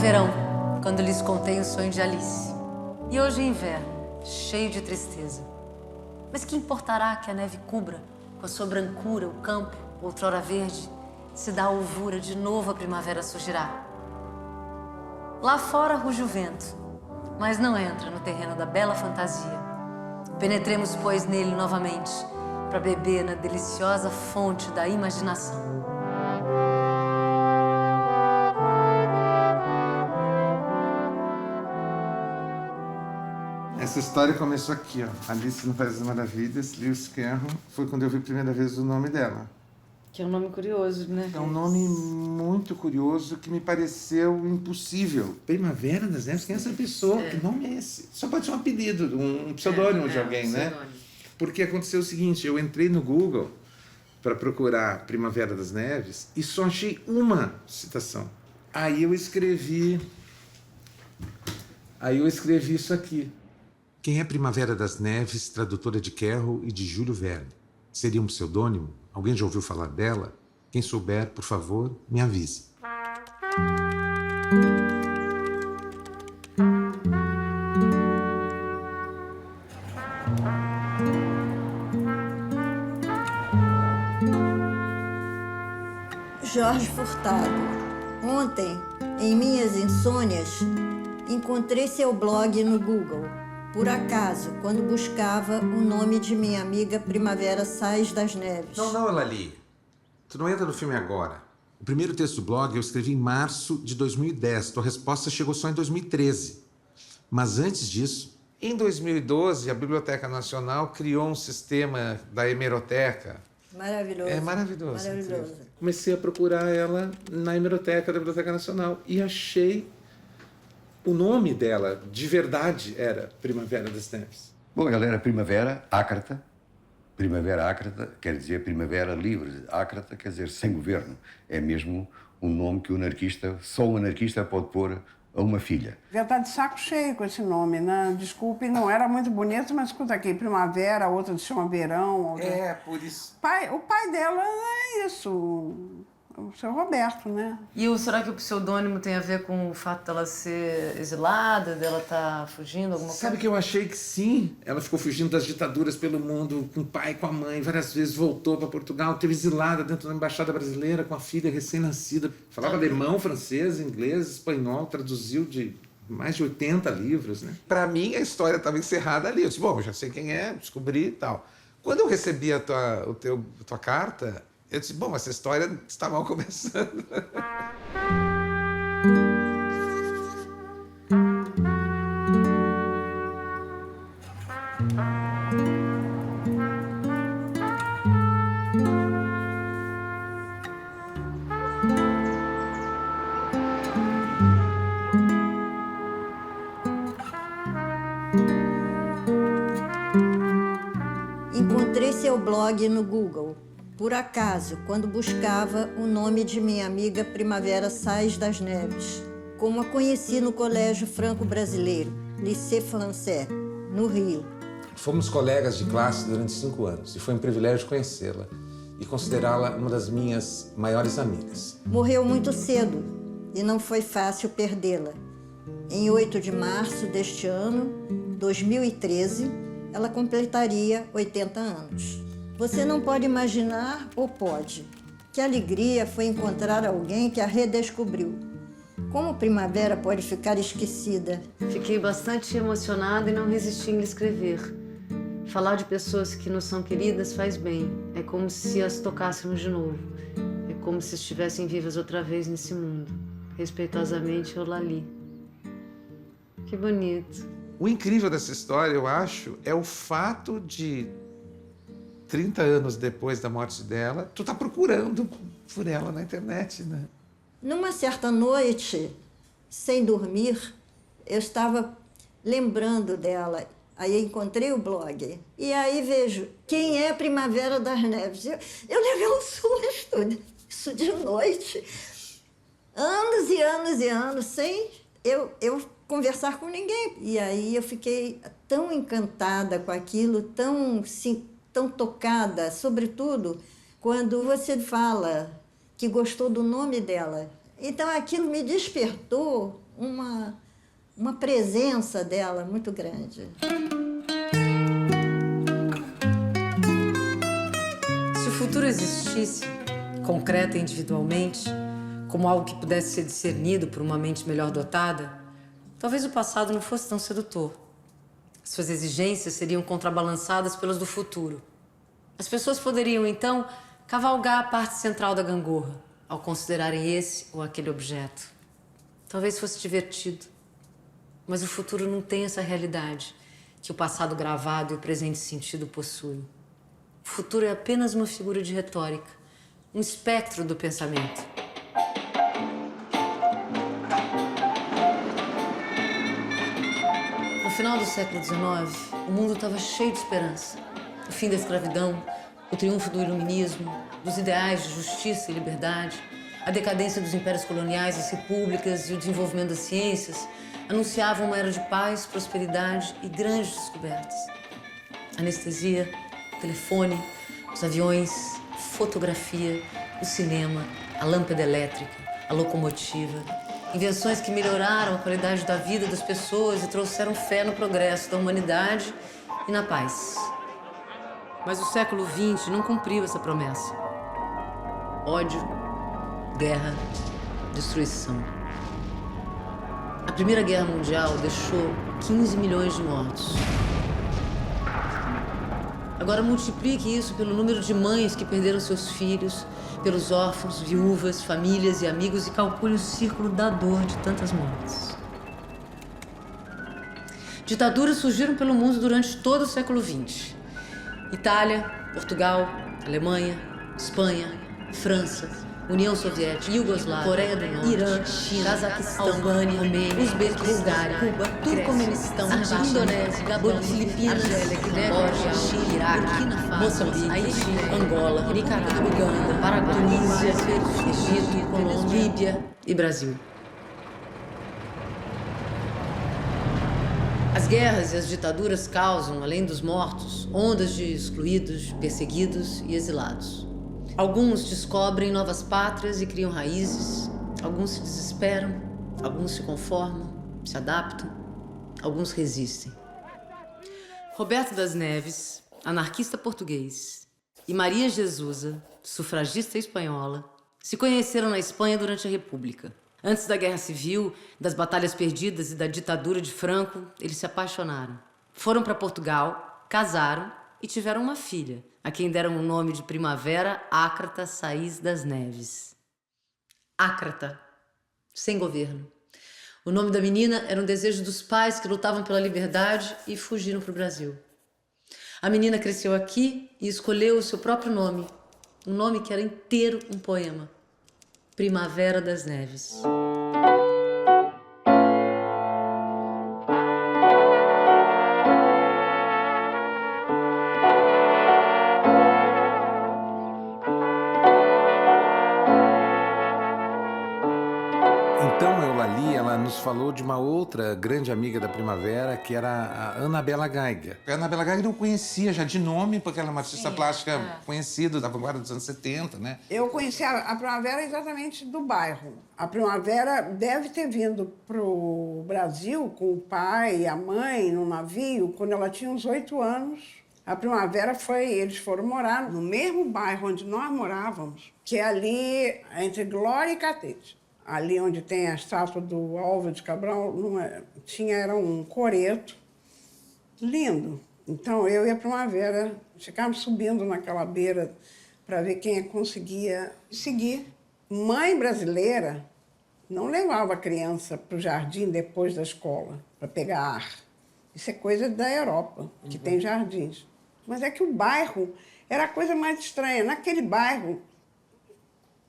verão, quando lhes contei o sonho de Alice. E hoje é inverno, cheio de tristeza. Mas que importará que a neve cubra, com a sua brancura, o campo, outrora verde, se dá alvura, de novo a primavera surgirá. Lá fora ruge o vento, mas não entra no terreno da bela fantasia. Penetremos, pois, nele novamente, para beber na deliciosa fonte da imaginação. Essa história começou aqui, ó. Alice no País das Maravilhas, Lewis Carroll. Foi quando eu vi a primeira vez o nome dela. Que é um nome curioso, né? É um nome muito curioso que me pareceu impossível. Primavera das Neves, quem é essa pessoa? Que nome é esse? Só pode ser um apelido, um pseudônimo de alguém, né? Porque aconteceu o seguinte, eu entrei no Google para procurar Primavera das Neves e só achei uma citação. Aí eu escrevi isso aqui. Quem é Primavera das Neves, tradutora de Carroll e de Júlio Verne? Seria um pseudônimo? Alguém já ouviu falar dela? Quem souber, por favor, me avise. Jorge Furtado. Ontem, em minhas insônias, encontrei seu blog no Google. Por acaso, quando buscava o nome de minha amiga Primavera Sais das Neves. Não, Lali. Tu não entra no filme agora. O primeiro texto do blog eu escrevi em março de 2010. Tua resposta chegou só em 2013. Mas antes disso, em 2012, a Biblioteca Nacional criou um sistema da hemeroteca. Maravilhoso. É maravilhoso. Maravilhoso. Comecei a procurar ela na hemeroteca da Biblioteca Nacional e achei o nome dela, de verdade, era Primavera das Neves. Bom, ela era Primavera Ácrata. Primavera Ácrata quer dizer Primavera Livre. Ácrata quer dizer sem governo. É mesmo um nome que só um anarquista pode pôr a uma filha. Já está de saco cheio com esse nome, né? Desculpe, não era muito bonito, mas escuta aqui, Primavera, outra se chama Verão. Outra... É, por isso. O pai dela é isso, o seu Roberto, né? E será que o pseudônimo tem a ver com o fato dela ser exilada, dela estar fugindo, alguma coisa? Sabe que eu achei que sim. Ela ficou fugindo das ditaduras pelo mundo, com o pai, com a mãe, várias vezes voltou para Portugal, teve exilada dentro da Embaixada Brasileira com a filha recém-nascida. Falava alemão, francês, inglês, espanhol, traduziu de mais de 80 livros, né? Para mim, a história estava encerrada ali. Eu disse, bom, já sei quem é, descobri e tal. Quando eu recebi a tua carta, eu disse, bom, essa história está mal começando. Encontrei seu blog no Google. Por acaso, quando buscava o nome de minha amiga Primavera Sais das Neves, como a conheci no Colégio Franco-Brasileiro, Lycée Français, no Rio. Fomos colegas de classe durante 5 anos e foi um privilégio conhecê-la e considerá-la uma das minhas maiores amigas. Morreu muito cedo e não foi fácil perdê-la. Em 8 de março deste ano, 2013, ela completaria 80 anos. Você não pode imaginar, ou pode, que alegria foi encontrar alguém que a redescobriu. Como Primavera pode ficar esquecida? Fiquei bastante emocionada e não resisti em lhe escrever. Falar de pessoas que nos são queridas faz bem. É como se as tocássemos de novo. É como se estivessem vivas outra vez nesse mundo. Respeitosamente, Eulalie. Que bonito. O incrível dessa história, eu acho, é o fato de 30 anos depois da morte dela, tu tá procurando por ela na internet, né? Numa certa noite, sem dormir, eu estava lembrando dela. Aí eu encontrei o blog. E aí vejo, quem é Primavera das Neves? Eu levei um susto, isso de noite. Anos e anos e anos sem eu conversar com ninguém. E aí eu fiquei tão encantada com aquilo, tão tocada, sobretudo quando você fala que gostou do nome dela. Então aquilo me despertou uma presença dela muito grande. Se o futuro existisse, concreto e individualmente, como algo que pudesse ser discernido por uma mente melhor dotada, talvez o passado não fosse tão sedutor. Suas exigências seriam contrabalançadas pelas do futuro. As pessoas poderiam, então, cavalgar a parte central da gangorra, ao considerarem esse ou aquele objeto. Talvez fosse divertido, mas o futuro não tem essa realidade que o passado gravado e o presente sentido possuem. O futuro é apenas uma figura de retórica, um espectro do pensamento. No final do século XIX, o mundo estava cheio de esperança. O fim da escravidão, o triunfo do iluminismo, dos ideais de justiça e liberdade, a decadência dos impérios coloniais e repúblicas e o desenvolvimento das ciências anunciavam uma era de paz, prosperidade e grandes descobertas. Anestesia, telefone, os aviões, fotografia, o cinema, a lâmpada elétrica, a locomotiva. Invenções que melhoraram a qualidade da vida das pessoas e trouxeram fé no progresso da humanidade e na paz. Mas o século XX não cumpriu essa promessa. Ódio, guerra, destruição. A Primeira Guerra Mundial deixou 15 milhões de mortos. Agora multiplique isso pelo número de mães que perderam seus filhos, pelos órfãos, viúvas, famílias e amigos e calcule o círculo da dor de tantas mortes. Ditaduras surgiram pelo mundo durante todo o século XX. Itália, Portugal, Alemanha, Espanha, França, União Soviética, Iugoslávia, Coreia do Norte, Irã, China, Cazaquistão, Albânia, Romênia, Uzbequistão, Bulgária, Cuba, Turcomenistão, Indonésia, Gabão, Filipinas, Camboja, Chile, Iraque, Moçambique, Haiti, Angola, Nicarágua, Uganda, Paraguai, Tunísia, Egito, Colômbia, Líbia e Brasil. As guerras e as ditaduras causam, além dos mortos, ondas de excluídos, perseguidos e exilados. Alguns descobrem novas pátrias e criam raízes, alguns se desesperam, alguns se conformam, se adaptam, alguns resistem. Roberto das Neves, anarquista português, e Maria Jesusa, sufragista espanhola, se conheceram na Espanha durante a República. Antes da Guerra Civil, das batalhas perdidas e da ditadura de Franco, eles se apaixonaram. Foram para Portugal, casaram e tiveram uma filha, a quem deram o nome de Primavera Ácrata Saiz das Neves. Ácrata, sem governo. O nome da menina era um desejo dos pais que lutavam pela liberdade e fugiram para o Brasil. A menina cresceu aqui e escolheu o seu próprio nome, um nome que era inteiro um poema. Primavera das Neves. Então, Eulalie, ela nos falou de uma outra grande amiga da Primavera, que era a Anabela Geiger. A Anabela Geiger eu conhecia já de nome, porque ela é uma artista plástica conhecida da vanguarda dos anos 70, né? Eu conheci a Primavera exatamente do bairro. A Primavera deve ter vindo pro Brasil com o pai e a mãe no navio quando ela tinha uns 8 anos. A Primavera eles foram morar no mesmo bairro onde nós morávamos, que é ali entre Glória e Catete. Ali onde tem a estátua do Álvares de Cabral, era um coreto lindo. Então, eu e a Primavera ficávamos subindo naquela beira para ver quem conseguia seguir. Mãe brasileira não levava a criança para o jardim depois da escola, para pegar ar. Isso é coisa da Europa, que tem jardins. Mas é que o bairro era a coisa mais estranha. Naquele bairro,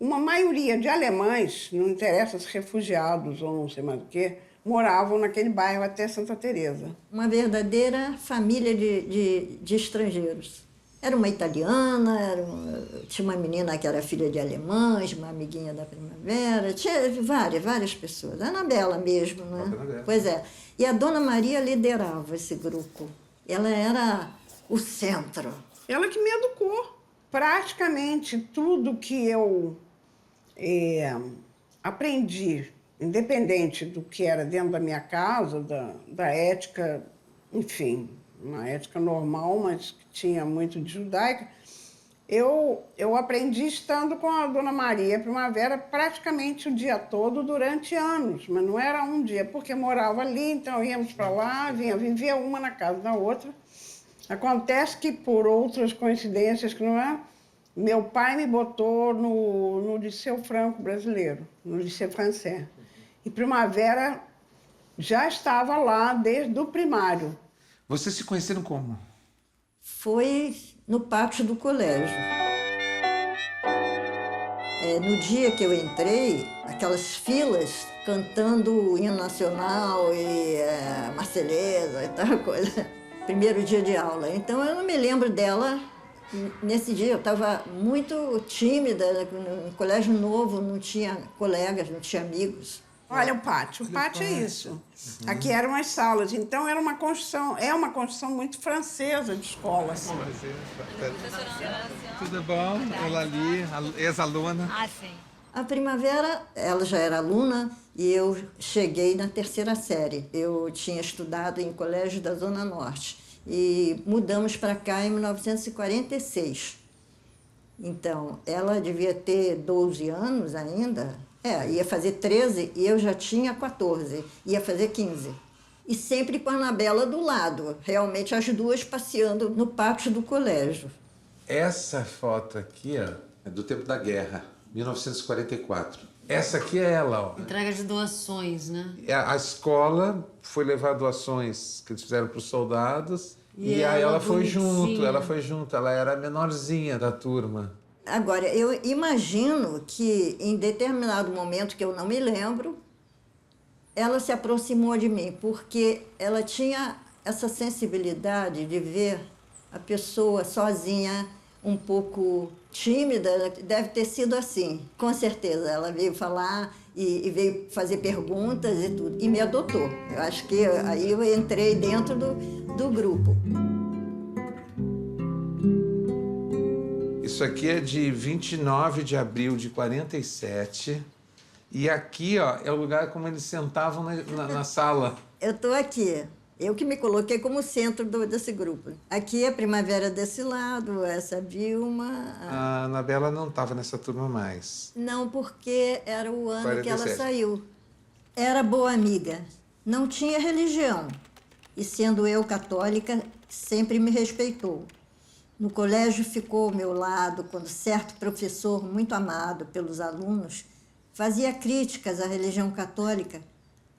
uma maioria de alemães, não interessa se refugiados ou não sei mais o quê, moravam naquele bairro até Santa Teresa. Uma verdadeira família de estrangeiros. Era uma italiana, tinha uma menina que era filha de alemães, uma amiguinha da Primavera, tinha várias pessoas. A Anabela mesmo, né? Anabela. Pois é. E a Dona Maria liderava esse grupo. Ela era o centro. Ela que me educou. Praticamente tudo que eu aprendi independente do que era dentro da minha casa, da ética, enfim, uma ética normal, mas que tinha muito de judaica, eu aprendi estando com a Dona Maria Primavera praticamente o dia todo durante anos, mas não era um dia, porque morava ali, então íamos para lá, vivia uma na casa da outra. Acontece que, por outras coincidências que não é, meu pai me botou no Liceu Franco Brasileiro, no Liceu Français. E Primavera já estava lá desde o primário. Vocês se conheceram como? Foi no pátio do colégio. No dia que eu entrei, aquelas filas cantando o hino nacional e Marselhesa e tal coisa. Primeiro dia de aula. Então eu não me lembro dela nesse dia. Eu estava muito tímida, no colégio novo, não tinha colegas, não tinha amigos. Olha o pátio. O pátio é isso. Aqui eram as salas. Então era uma construção, é uma construção muito francesa de escola. Assim. Tudo bom? Ela ali, ex-aluna. Ah, sim. A Primavera, ela já era aluna e eu cheguei na 3ª série. Eu tinha estudado em colégio da Zona Norte e mudamos para cá em 1946. Então, ela devia ter 12 anos ainda. Ia fazer 13 e eu já tinha 14, ia fazer 15. E sempre com a Anabela do lado, realmente as duas passeando no pátio do colégio. Essa foto aqui, ó, é do tempo da guerra, 1944. Essa aqui é ela, ó. Entrega de doações, né? A escola foi levar doações que eles fizeram para os soldados e aí ela ela foi bonitinha. junto, ela era a menorzinha da turma. Agora, eu imagino que em determinado momento, que eu não me lembro, ela se aproximou de mim, porque ela tinha essa sensibilidade de ver a pessoa sozinha, um pouco tímida, deve ter sido assim, com certeza. Ela veio falar e veio fazer perguntas e tudo, e me adotou. Eu acho que aí eu entrei dentro do grupo. Isso aqui é de 29 de abril de 47. E aqui, ó, é o lugar como eles sentavam na sala. Eu estou aqui. Eu que me coloquei como centro desse grupo. Aqui é a Primavera desse lado, essa Vilma. A Anabela não estava nessa turma mais. Não, porque era o ano 47. que ela saiu. Era boa amiga. Não tinha religião. E sendo eu católica, sempre me respeitou. No colégio ficou ao meu lado quando certo professor, muito amado pelos alunos, fazia críticas à religião católica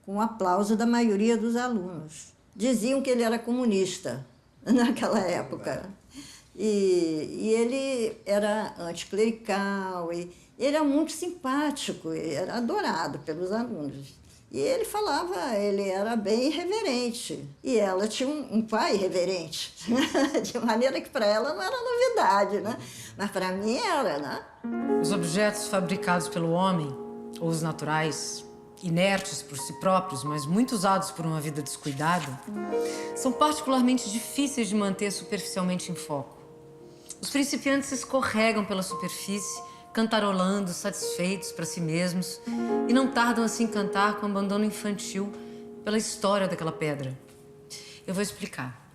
com o aplauso da maioria dos alunos. Diziam que ele era comunista naquela época. E ele era anticlerical, e ele era muito simpático, era adorado pelos alunos. E ele falava, ele era bem irreverente. E ela tinha um pai irreverente, de maneira que para ela não era novidade, né? Mas para mim era, né? Os objetos fabricados pelo homem, ou os naturais, inertes por si próprios, mas muito usados por uma vida descuidada, são particularmente difíceis de manter superficialmente em foco. Os principiantes escorregam pela superfície, cantarolando, satisfeitos para si mesmos, e não tardam a se encantar com o abandono infantil pela história daquela pedra. Eu vou explicar.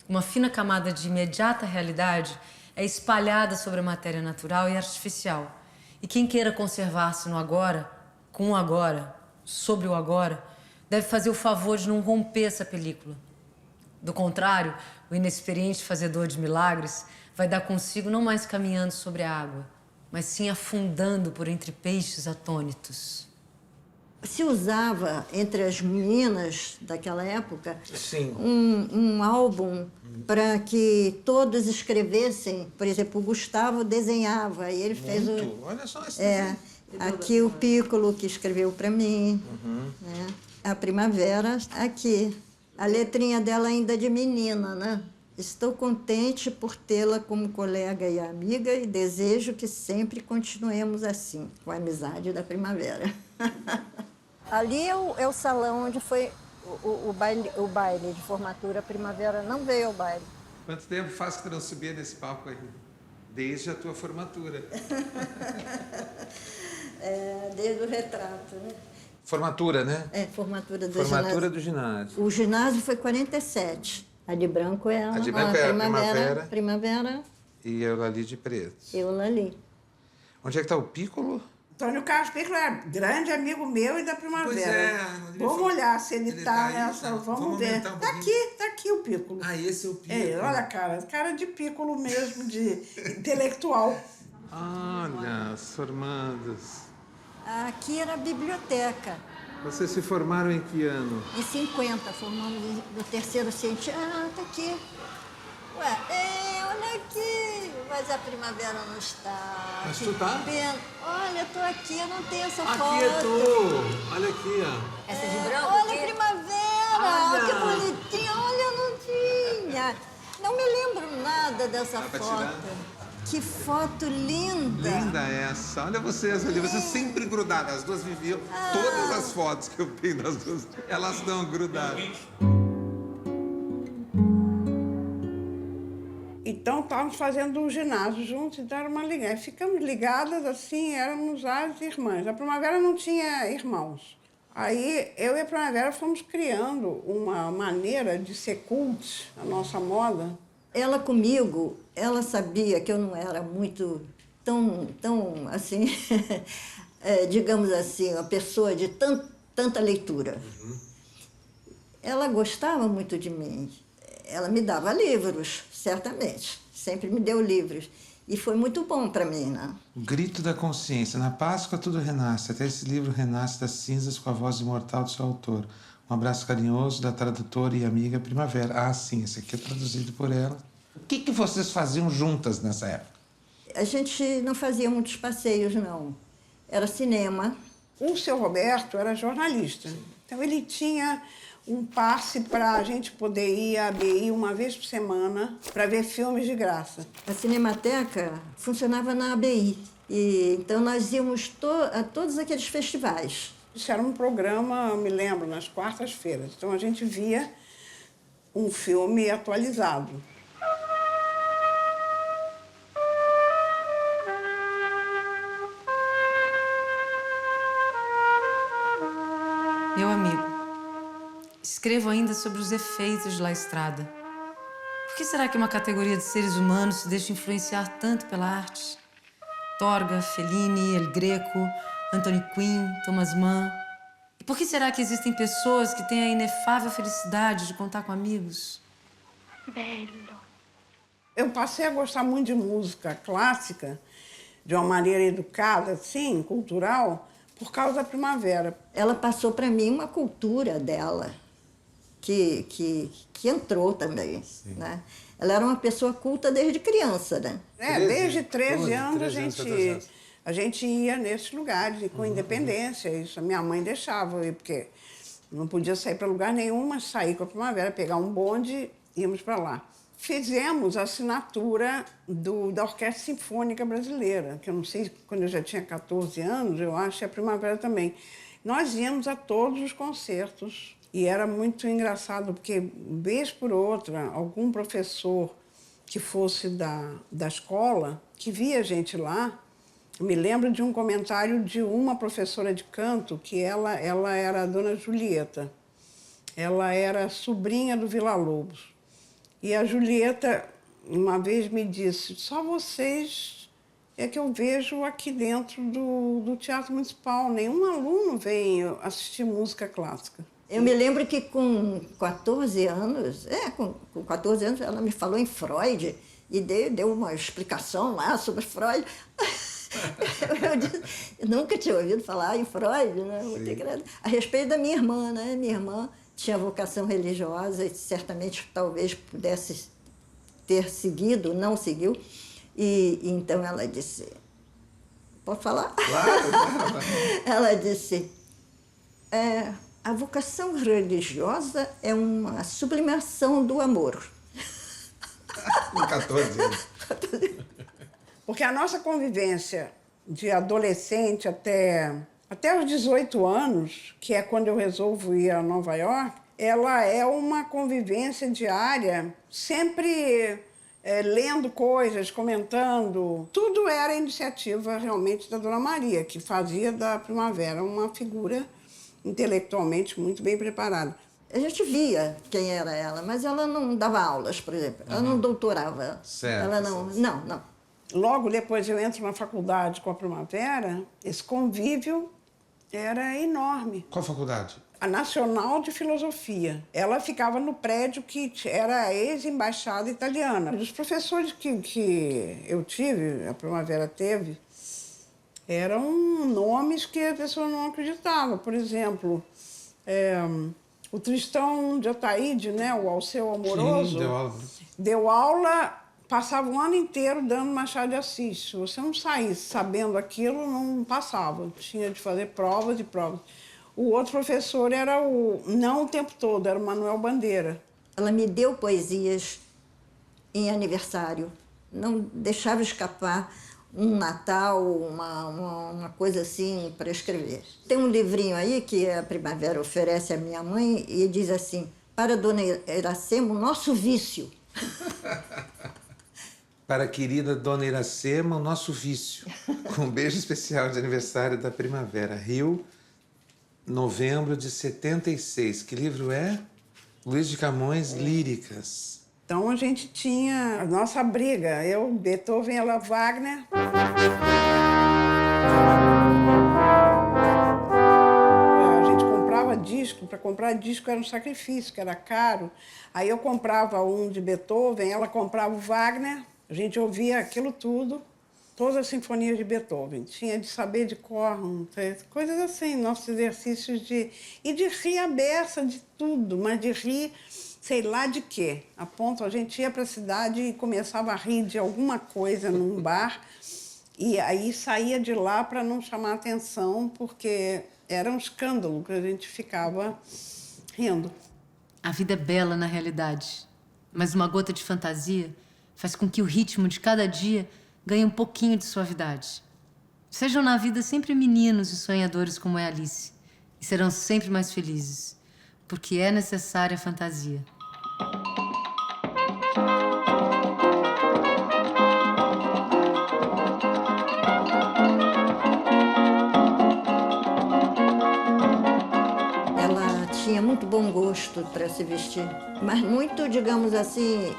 Uma fina camada de imediata realidade é espalhada sobre a matéria natural e artificial. E quem queira conservar-se no agora, com o agora, sobre o agora, deve fazer o favor de não romper essa película. Do contrário, o inexperiente fazedor de milagres vai dar consigo não mais caminhando sobre a água, mas sim afundando por entre peixes atônitos. Se usava entre as meninas daquela época Sim. um álbum para que todos escrevessem. Por exemplo, o Gustavo desenhava e ele fez o... Olha só esse desenho. Aqui o Piccolo, que escreveu para mim. Né? A Primavera, aqui. A letrinha dela ainda é de menina, né? Estou contente por tê-la como colega e amiga e desejo que sempre continuemos assim, com a amizade da Primavera. Ali é o salão onde foi o baile de formatura. A Primavera não veio ao baile. Quanto tempo faz que tu não subia nesse palco aí? Desde a tua formatura. Desde o retrato, né? Formatura, né? É, formatura do Formatura ginásio. do ginásio. O ginásio foi 47. A de branco é A de branco é a primavera. Primavera, E eu ali de preto. eu ali. Onde é que está o Piccolo? Antônio Carlos Piccolo é grande amigo meu e da Primavera. Pois é, ele Vamos falou- olhar se ele ele tá tá aí, nessa. tá? Vamos Vamos ver. aumentar um Tá aqui o Piccolo. Ah, esse é o Piccolo. É, olha a cara de Piccolo mesmo, de intelectual. Olha, os formandos. Aqui era a biblioteca. Vocês se formaram em que ano? Em 50, formamos no terceiro científico. Ah, tá aqui. Ué, olha aqui. Mas a Primavera não está. Mas Que tu tá? pena. Olha, eu tô aqui, eu não tenho essa foto. Aqui é tu! Olha aqui, ó. Essa de branco? Olha a aqui? Primavera, Olha. que bonitinha. Olha, eu não tinha. Não me lembro nada dessa pra foto. tirar? Que foto linda. Linda essa. Olha vocês ali, vocês sempre grudadas. As duas viviam. Todas as fotos que eu tenho das duas, elas estão grudadas. Então, estávamos fazendo o ginásio juntos, então era uma ligação. Ficamos ligadas assim, éramos as irmãs. A Primavera não tinha irmãos. Aí, eu e a Primavera fomos criando uma maneira de ser cult, a nossa moda. Ela comigo, ela sabia que eu não era muito tão assim, digamos assim, uma pessoa de tanta leitura. Ela gostava muito de mim. Ela me dava livros, certamente. Sempre me deu livros. E foi muito bom para mim, né? O grito da consciência. Na Páscoa tudo renasce. Até esse livro renasce das cinzas com a voz imortal do seu autor. Um abraço carinhoso da tradutora e amiga Primavera. Ah, sim, esse aqui é traduzido por ela. O que vocês faziam juntas nessa época? A gente não fazia muitos passeios, não. Era cinema. O seu Roberto era jornalista. Então, ele tinha um passe para a gente poder ir à ABI uma vez por semana para ver filmes de graça. A Cinemateca funcionava na ABI. E, então, nós íamos a todos aqueles festivais. Isso era um programa, eu me lembro, nas quartas-feiras. Então, a gente via um filme atualizado. Meu amigo, escrevo ainda sobre os efeitos de La Estrada. Por que será que uma categoria de seres humanos se deixa influenciar tanto pela arte? Torga, Fellini, El Greco, Anthony Quinn, Thomas Mann. E por que será que existem pessoas que têm a inefável felicidade de contar com amigos? Eu passei a gostar muito de música clássica, de uma maneira educada, assim, cultural, por causa da Primavera. Ela passou para mim uma cultura dela, que entrou também, né? Ela era uma pessoa culta desde criança, né? Desde 13 anos 13 anos, 14 anos. a gente ia nesses lugares, e com independência. Isso a minha mãe deixava eu ir, porque não podia sair para lugar nenhum, mas sair com a Primavera, pegar um bonde, íamos para lá. Fizemos a assinatura da Orquestra Sinfônica Brasileira, que eu não sei, quando eu já tinha 14 anos, eu acho, e a Primavera também. Nós íamos a todos os concertos e era muito engraçado, porque, vez por outra, algum professor que fosse da escola, que via a gente lá, me lembro de um comentário de uma professora de canto, que ela era a dona Julieta. Ela era sobrinha do Villa-Lobos. E a Julieta, uma vez, me disse, só vocês é que eu vejo aqui dentro do Teatro Municipal. Nenhum aluno vem assistir música clássica. Eu me lembro que com 14 anos, com 14 anos, ela me falou em Freud e deu uma explicação lá sobre Freud. Eu nunca tinha ouvido falar em Freud, né? Muito engraçado. A respeito da minha irmã, né? Minha irmã tinha vocação religiosa e certamente talvez pudesse ter seguido, não seguiu. E então ela disse... Pode falar? Claro. Ela disse... a vocação religiosa é uma sublimação do amor. Com 14 anos. Porque a nossa convivência de adolescente até os 18 anos, que é quando eu resolvo ir a Nova York, ela é uma convivência diária, sempre lendo coisas, comentando. Tudo era iniciativa realmente da Dona Maria, que fazia da Primavera uma figura intelectualmente muito bem preparada. A gente via quem era ela, mas ela não dava aulas, por exemplo. Ela não doutorava. Certo, Ela não, certo. não. Logo depois eu entro na faculdade com a Primavera, esse convívio era enorme. Qual faculdade? A Nacional de Filosofia. Ela ficava no prédio que era a ex-embaixada italiana. Os professores que eu tive, a Primavera teve, eram nomes que a pessoa não acreditava. Por exemplo, o Tristão de Ataíde, né, o Alceu Amoroso, Sim, deu aula. deu aula, passava o ano inteiro dando Machado de Assis. Se você não saísse sabendo aquilo, não passava. Tinha de fazer provas e provas. O outro professor era não o tempo todo, era o Manuel Bandeira. Ela me deu poesias em aniversário. Não deixava escapar um Natal, uma coisa assim para escrever. Tem um livrinho aí que a Primavera oferece à minha mãe e diz assim: para Dona Iracema, o nosso vício. Para a querida Dona Iracema, o nosso vício. Com um beijo especial de aniversário da Primavera. Rio, novembro de 76. Que livro é? Luiz de Camões, Líricas. Então a gente tinha a nossa briga, eu, Beethoven, ela, Wagner. A gente comprava disco, para comprar disco era um sacrifício, que era caro. Aí eu comprava um de Beethoven, ela comprava o Wagner, a gente ouvia aquilo tudo, todas as sinfonias de Beethoven. Tinha de saber de cor, coisas assim, nossos exercícios e de rir a beça de tudo, mas de rir sei lá de quê. A ponto, a gente ia para a cidade e começava a rir de alguma coisa num bar e aí saía de lá para não chamar atenção, porque era um escândalo que a gente ficava rindo. A vida é bela na realidade, mas uma gota de fantasia faz com que o ritmo de cada dia ganhe um pouquinho de suavidade. Sejam na vida sempre meninos e sonhadores como é Alice, e serão sempre mais felizes, porque é necessária a fantasia. Ela tinha muito bom gosto para se vestir, mas muito, digamos assim,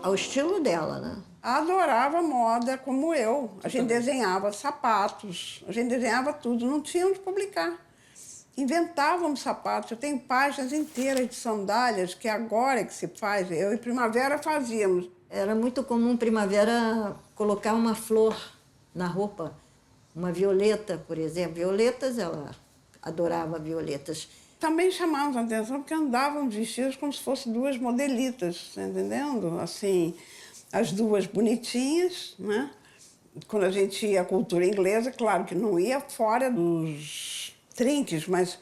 ao estilo dela, né? Adorava moda como eu. A gente desenhava sapatos, a gente desenhava tudo, não tinha onde publicar. Inventávamos sapatos. Eu tenho páginas inteiras de sandálias que agora é que se faz. Eu e Primavera fazíamos. Era muito comum Primavera colocar uma flor na roupa, uma violeta, por exemplo. Violetas, ela adorava violetas. Também chamávamos a atenção porque andavam vestidas como se fossem duas modelitas, tá entendendo? Assim, as duas bonitinhas, né? Quando a gente ia à cultura inglesa, claro que não ia fora dos trinques, mas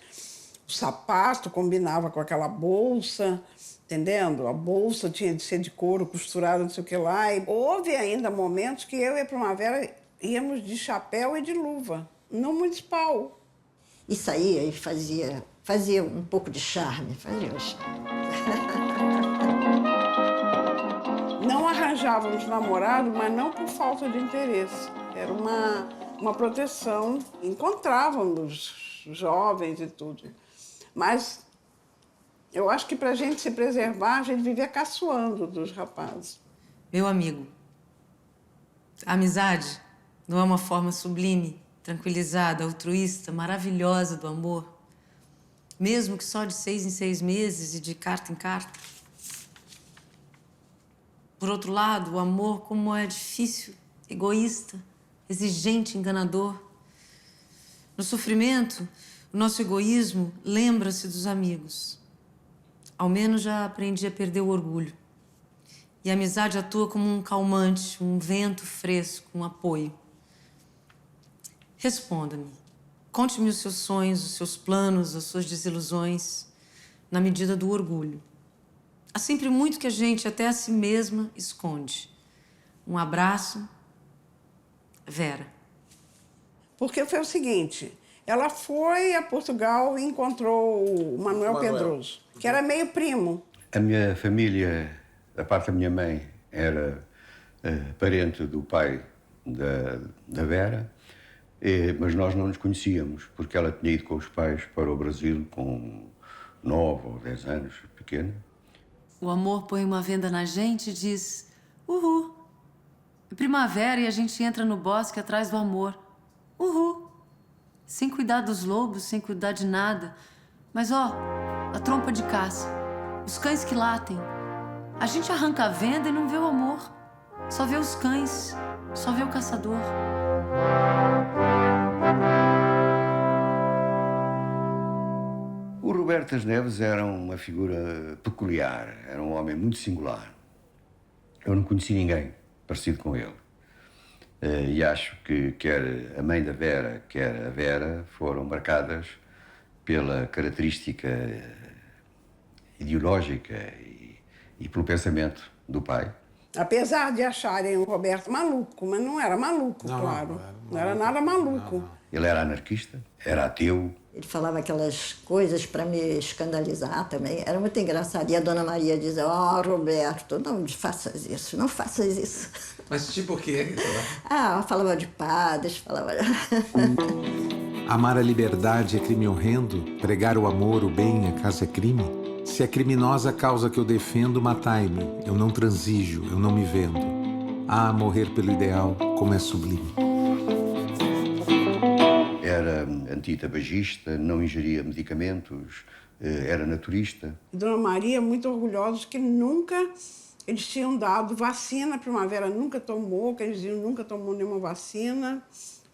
o sapato combinava com aquela bolsa, entendendo? A bolsa tinha de ser de couro, costurada, não sei o que lá. E houve ainda momentos que eu e a Primavera íamos de chapéu e de luva, no municipal. E saía e fazia um pouco de charme, fazia um charme. Não arranjávamos namorado, mas não por falta de interesse. Era uma proteção. Encontrávamos jovens e tudo. Mas eu acho que para a gente se preservar, a gente vivia caçoando dos rapazes. Meu amigo, a amizade não é uma forma sublime, tranquilizada, altruísta, maravilhosa do amor? Mesmo que só de 6 em 6 meses e de carta em carta? Por outro lado, o amor como é difícil, egoísta, exigente, enganador. No sofrimento, o nosso egoísmo lembra-se dos amigos. Ao menos já aprendi a perder o orgulho. E a amizade atua como um calmante, um vento fresco, um apoio. Responda-me. Conte-me os seus sonhos, os seus planos, as suas desilusões, na medida do orgulho. Há sempre muito que a gente, até a si mesma, esconde. Um abraço, Vera. Porque foi o seguinte, ela foi a Portugal e encontrou o Manuel Pedroso, que era meio primo. A minha família, da parte da minha mãe, era parente do pai da Vera. Mas nós não nos conhecíamos, porque ela tinha ido com os pais para o Brasil com 9 ou 10 anos, pequena. O amor põe uma venda na gente e diz: uhul. É primavera e a gente entra no bosque atrás do amor. Uhul. Sem cuidar dos lobos, sem cuidar de nada. Mas, ó, a trompa de caça, os cães que latem. A gente arranca a venda e não vê o amor. Só vê os cães, só vê o caçador. O Roberto das Neves era uma figura peculiar, era um homem muito singular. Eu não conheci ninguém parecido com ele. E acho que quer a mãe da Vera, quer a Vera, foram marcadas pela característica ideológica e pelo pensamento do pai. Apesar de acharem o Roberto maluco, mas não era maluco, claro. Não era nada maluco. Ele era anarquista, era ateu. Ele falava aquelas coisas para me escandalizar também. Era muito engraçado. E a dona Maria dizia: ó, Roberto, não faças isso, não faças isso. Mas tipo o quê? Ah, falava de padres, falava... Amar a liberdade é crime horrendo? Pregar o amor, o bem, acaso é crime? Se é criminosa a causa que eu defendo, matai-me. Eu não transijo, eu não me vendo. Ah, morrer pelo ideal, como é sublime. Era antitabagista, não ingeria medicamentos, era naturista. Dona Maria, muito orgulhosos que nunca eles tinham dado vacina. A Primavera nunca tomou, que eles diziam nunca tomou nenhuma vacina,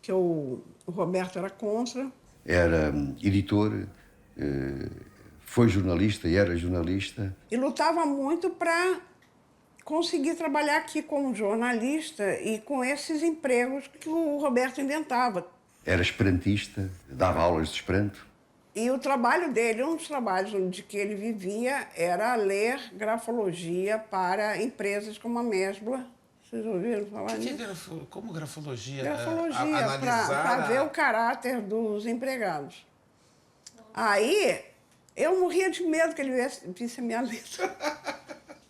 que o Roberto era contra. Era editor, foi jornalista e era jornalista. E lutava muito para conseguir trabalhar aqui como jornalista e com esses empregos que o Roberto inventava. Era esperantista, dava aulas de esperanto. E o trabalho dele, um dos trabalhos de que ele vivia, era ler grafologia para empresas como a Mesbla. Vocês ouviram falar nisso? Como grafologia? Grafologia, para ver o caráter dos empregados. Aí, eu morria de medo que ele visse a minha letra.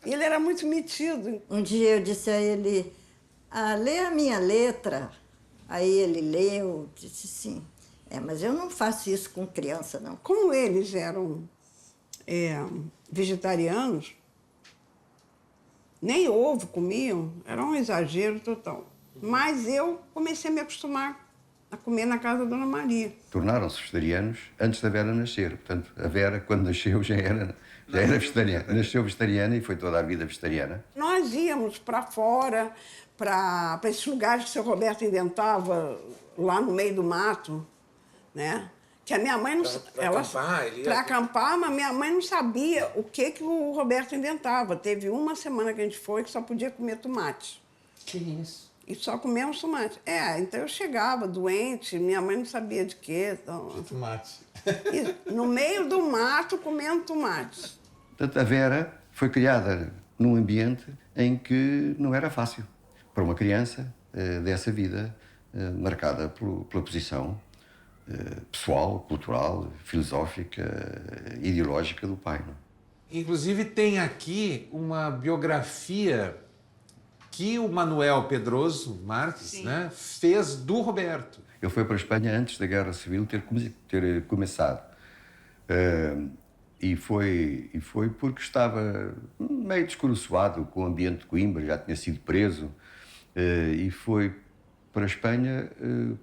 Ele era muito metido. Um dia eu disse a ele: lê a minha letra. Aí ele leu, disse sim. Mas eu não faço isso com criança, não. Como eles eram vegetarianos, nem ovo comiam, era um exagero total. Mas eu comecei a me acostumar a comer na casa da Dona Maria. Tornaram-se vegetarianos antes da Vera nascer. Portanto, a Vera, quando nasceu, já era vegetariana. Nasceu vegetariana e foi toda a vida vegetariana. Nós íamos para fora, para esses lugares que o seu Roberto inventava, lá no meio do mato, né? Que a minha mãe não... Para acampar, mas minha mãe não sabia o que o Roberto inventava. Teve uma semana que a gente foi que só podia comer tomate. Que isso? E só comemos tomate. Então eu chegava doente, minha mãe não sabia de quê. Então... Tomate. E no meio do mato, comendo tomate. Portanto, a Vera foi criada num ambiente em que não era fácil para uma criança dessa vida marcada pela posição pessoal, cultural, filosófica, ideológica do pai. Não? Inclusive tem aqui uma biografia que o Manuel Pedroso Marques, né, fez do Roberto. Ele foi para a Espanha antes da Guerra Civil ter começado. E foi porque estava meio descoroçoado com o ambiente de Coimbra, já tinha sido preso, e foi para a Espanha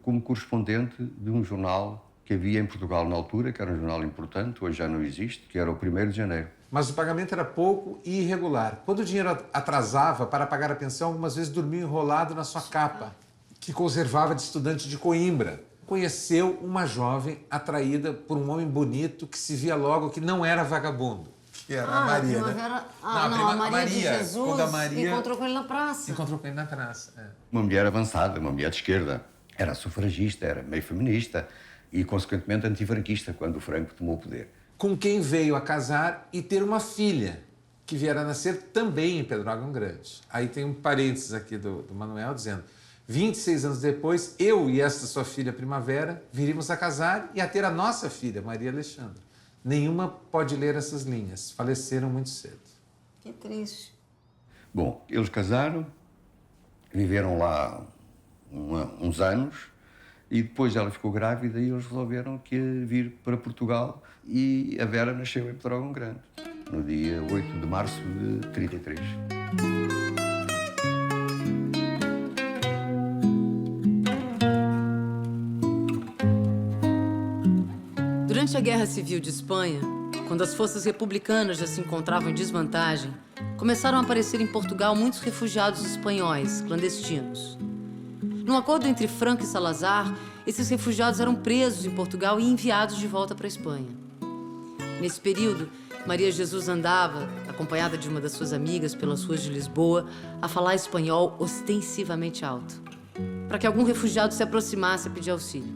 como correspondente de um jornal que havia em Portugal na altura, que era um jornal importante, hoje já não existe, que era o 1º de janeiro. Mas o pagamento era pouco e irregular. Quando o dinheiro atrasava para pagar a pensão, algumas vezes dormia enrolado na sua capa, que conservava de estudante de Coimbra. Conheceu uma jovem atraída por um homem bonito que se via logo que não era vagabundo. Que era a Maria, né? A Maria de Jesus quando a Maria encontrou com ele na praça. Encontrou com ele na praça, Uma mulher avançada, uma mulher de esquerda. Era sufragista, era meio feminista e, consequentemente, antifranquista, quando o Franco tomou o poder. Com quem veio a casar e ter uma filha, que viera a nascer também em Pedrógão Grande. Aí tem um parênteses aqui do Manuel dizendo: 26 anos depois, eu e esta sua filha Primavera viríamos a casar e a ter a nossa filha, Maria Alexandra. Nenhuma pode ler essas linhas. Faleceram muito cedo. Que triste. Bom, eles casaram, viveram lá uns anos E depois ela ficou grávida e eles resolveram que ia vir para Portugal e a Vera nasceu em Pedrógão Grande, no dia 8 de março de 33. Durante a Guerra Civil de Espanha, quando as forças republicanas já se encontravam em desvantagem, começaram a aparecer em Portugal muitos refugiados espanhóis, clandestinos. Num acordo entre Franco e Salazar, esses refugiados eram presos em Portugal e enviados de volta para a Espanha. Nesse período, Maria Jesus andava, acompanhada de uma das suas amigas pelas ruas de Lisboa, a falar espanhol ostensivamente alto, para que algum refugiado se aproximasse a pedir auxílio.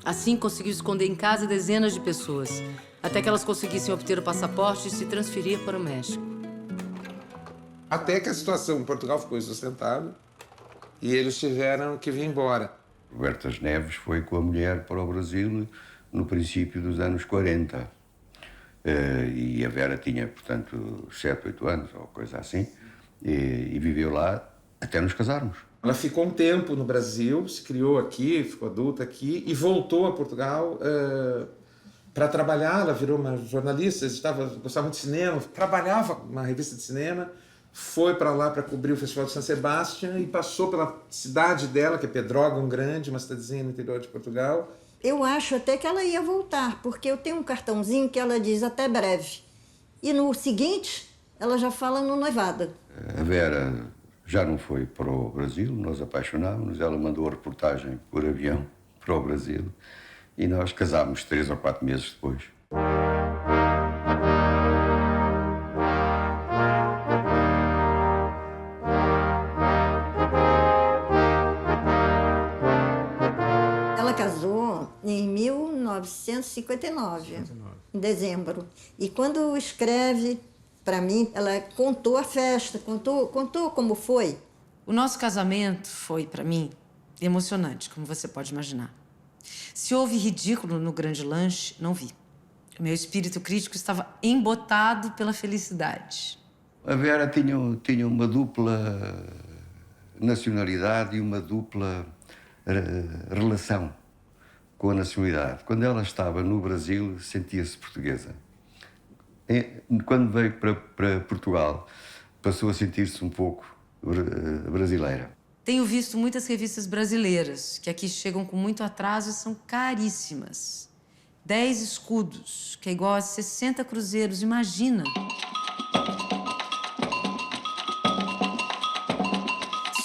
Assim, conseguiu esconder em casa dezenas de pessoas, até que elas conseguissem obter o passaporte e se transferir para o México. Até que a situação em Portugal ficou insustentável e eles tiveram que vir embora. Roberto Neves foi com a mulher para o Brasil no princípio dos anos 40. E a Vera tinha, portanto, 7, 8 anos, ou coisa assim, e viveu lá até nos casarmos. Ela ficou um tempo no Brasil, se criou aqui, ficou adulta aqui e voltou a Portugal para trabalhar. Ela virou uma jornalista, gostava muito de cinema, trabalhava numa revista de cinema, foi para lá para cobrir o Festival de San Sebastián e passou pela cidade dela, que é Pedrógão Grande, uma cidadezinha no interior de Portugal. Eu acho até que ela ia voltar, porque eu tenho um cartãozinho que ela diz até breve. E no seguinte, ela já fala no noivado. A Vera já não foi para o Brasil, nós apaixonámos-nos, ela mandou a reportagem por avião para o Brasil e nós casámos 3 ou 4 meses depois. Ela casou em 1959, em dezembro. E quando escreve para mim, ela contou a festa, contou como foi. O nosso casamento foi, para mim, emocionante, como você pode imaginar. Se houve ridículo no grande lanche, não vi. O meu espírito crítico estava embotado pela felicidade. A Vera tinha uma dupla nacionalidade e uma dupla relação com a nacionalidade. Quando ela estava no Brasil, sentia-se portuguesa. Quando veio para Portugal, passou a sentir-se um pouco brasileira. Tenho visto muitas revistas brasileiras que aqui chegam com muito atraso e são caríssimas. 10 escudos, que é igual a 60 cruzeiros, imagina.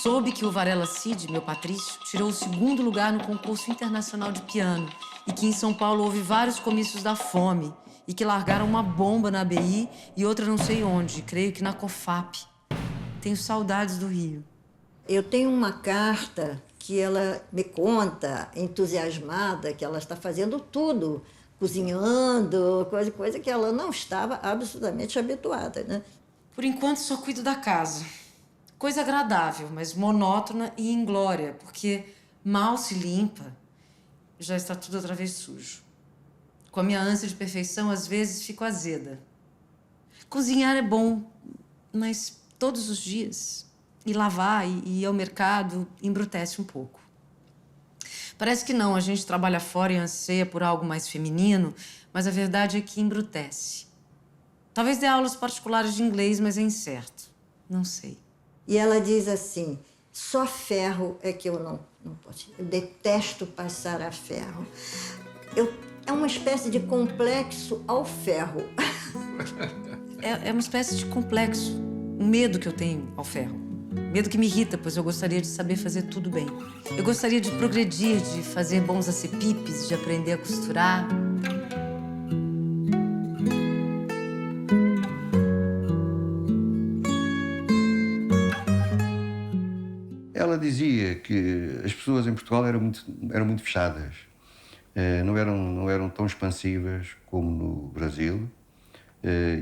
Soube que o Varela Cid, meu patrício, tirou o 2º lugar no concurso internacional de piano e que em São Paulo houve vários comícios da fome e que largaram uma bomba na ABI e outra não sei onde, creio que na COFAP. Tenho saudades do Rio. Eu tenho uma carta que ela me conta, entusiasmada, que ela está fazendo tudo, cozinhando, coisa que ela não estava absolutamente habituada, né? Por enquanto, só cuido da casa. Coisa agradável, mas monótona e inglória, porque mal se limpa, já está tudo outra vez sujo. Com a minha ânsia de perfeição, às vezes fico azeda. Cozinhar é bom, mas todos os dias. E lavar e ir ao mercado embrutece um pouco. Parece que não, a gente trabalha fora e anseia por algo mais feminino, mas a verdade é que embrutece. Talvez dê aulas particulares de inglês, mas é incerto. Não sei. E ela diz assim, só ferro é que eu não posso. Eu detesto passar a ferro. É uma espécie de complexo ao ferro. É uma espécie de complexo, um medo que eu tenho ao ferro. Medo que me irrita, pois eu gostaria de saber fazer tudo bem. Eu gostaria de progredir, de fazer bons acepipes, de aprender a costurar. Ela dizia que as pessoas em Portugal eram muito fechadas. Não eram tão expansivas como no Brasil.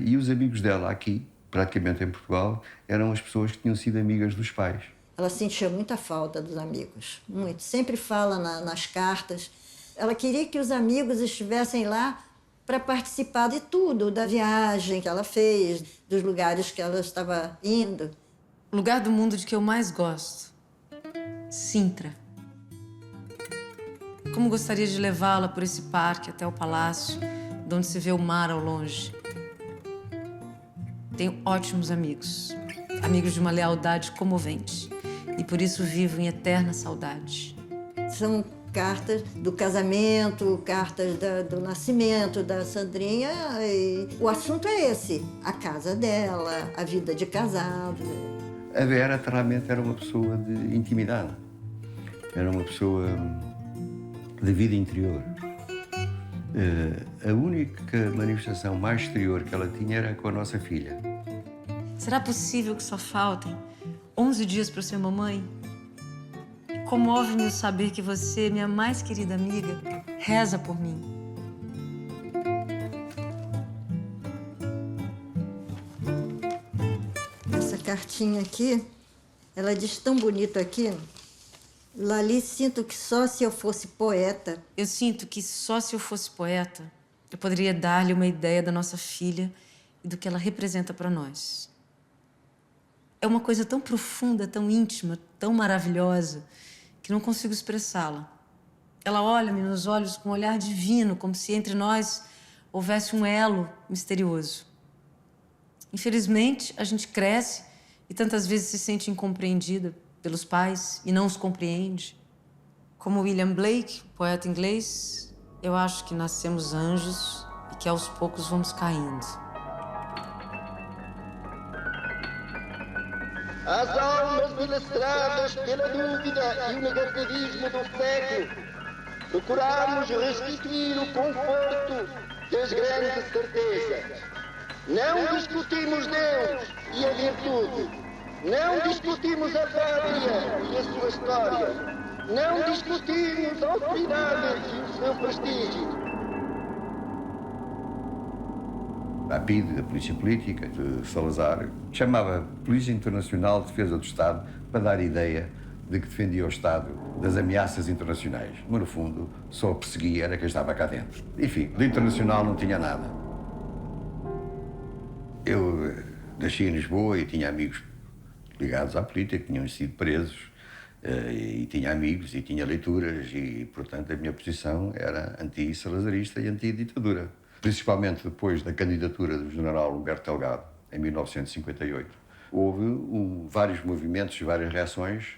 E os amigos dela aqui, praticamente em Portugal, eram as pessoas que tinham sido amigas dos pais. Ela sentia muita falta dos amigos, muito. Sempre fala nas cartas. Ela queria que os amigos estivessem lá para participar de tudo, da viagem que ela fez, dos lugares que ela estava indo. O lugar do mundo de que eu mais gosto. Sintra. Como gostaria de levá-la por esse parque até o palácio, de onde se vê o mar ao longe. Tenho ótimos amigos, amigos de uma lealdade comovente. E por isso vivo em eterna saudade. São cartas do casamento, cartas do nascimento da Sandrinha. E o assunto é esse, a casa dela, a vida de casado. A Vera realmente era uma pessoa de intimidade. Era uma pessoa de vida interior. A única manifestação mais exterior que ela tinha era com a nossa filha. Será possível que só faltem 11 dias para ser mamãe? Comove-me o saber que você, minha mais querida amiga, reza por mim. Essa cartinha aqui, ela diz tão bonito aqui. Lali, sinto que só se eu fosse poeta. Eu sinto que só se eu fosse poeta, eu poderia dar-lhe uma ideia da nossa filha e do que ela representa para nós. É uma coisa tão profunda, tão íntima, tão maravilhosa, que não consigo expressá-la. Ela olha-me nos olhos com um olhar divino, como se entre nós houvesse um elo misterioso. Infelizmente, a gente cresce e tantas vezes se sente incompreendida pelos pais e não os compreende. Como William Blake, poeta inglês, eu acho que nascemos anjos e que aos poucos vamos caindo. As almas dilastradas pela dúvida e o negativismo do século, procuramos restituir o conforto das grandes certezas. Não discutimos Deus e a virtude. Não discutimos a pátria e a sua história. Não discutimos a autoridade e o seu prestígio. A PIDE, a Polícia Política de Salazar, chamava Polícia Internacional de Defesa do Estado para dar ideia de que defendia o Estado das ameaças internacionais. Mas, no fundo, só perseguia era quem estava cá dentro. Enfim, do internacional não tinha nada. Eu nasci em Lisboa e tinha amigos ligados à política, que tinham sido presos, e tinha amigos e tinha leituras e, portanto, a minha posição era anti-salazarista e anti-ditadura. Principalmente depois da candidatura do general Humberto Delgado, em 1958. Houve vários movimentos e várias reações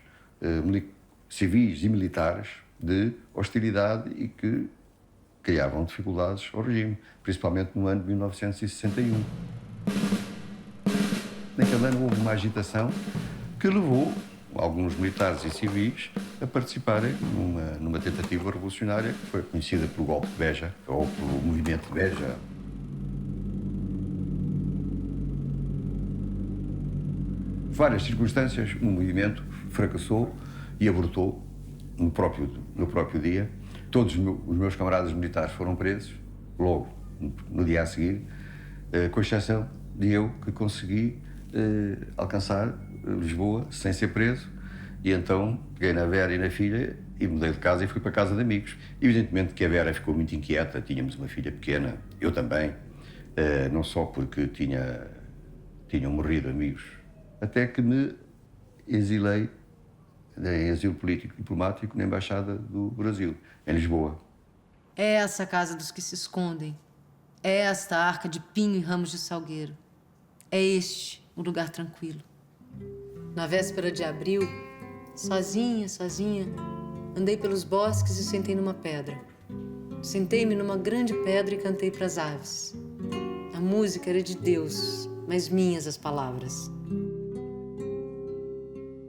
civis e militares de hostilidade e que criavam dificuldades ao regime, principalmente no ano de 1961. Naquele ano houve uma agitação que levou alguns militares e civis a participarem numa tentativa revolucionária que foi conhecida pelo golpe de Beja, ou pelo movimento de Beja. Várias circunstâncias, o movimento fracassou e abortou no próprio dia. Todos os meus camaradas militares foram presos, logo no dia a seguir, com exceção de eu, que consegui alcançar Lisboa sem ser preso, e então peguei na Vera e na filha e mudei de casa e fui para a casa de amigos. Evidentemente que a Vera ficou muito inquieta, tínhamos uma filha pequena, eu também, não só porque tinham morrido amigos, até que me exilei em asilo político diplomático na Embaixada do Brasil, em Lisboa. É essa a casa dos que se escondem. É esta a arca de pinho e ramos de salgueiro. É este o lugar tranquilo. Na véspera de abril, sozinha, andei pelos bosques e sentei numa pedra. Sentei-me numa grande pedra e cantei para as aves. A música era de Deus, mas minhas as palavras.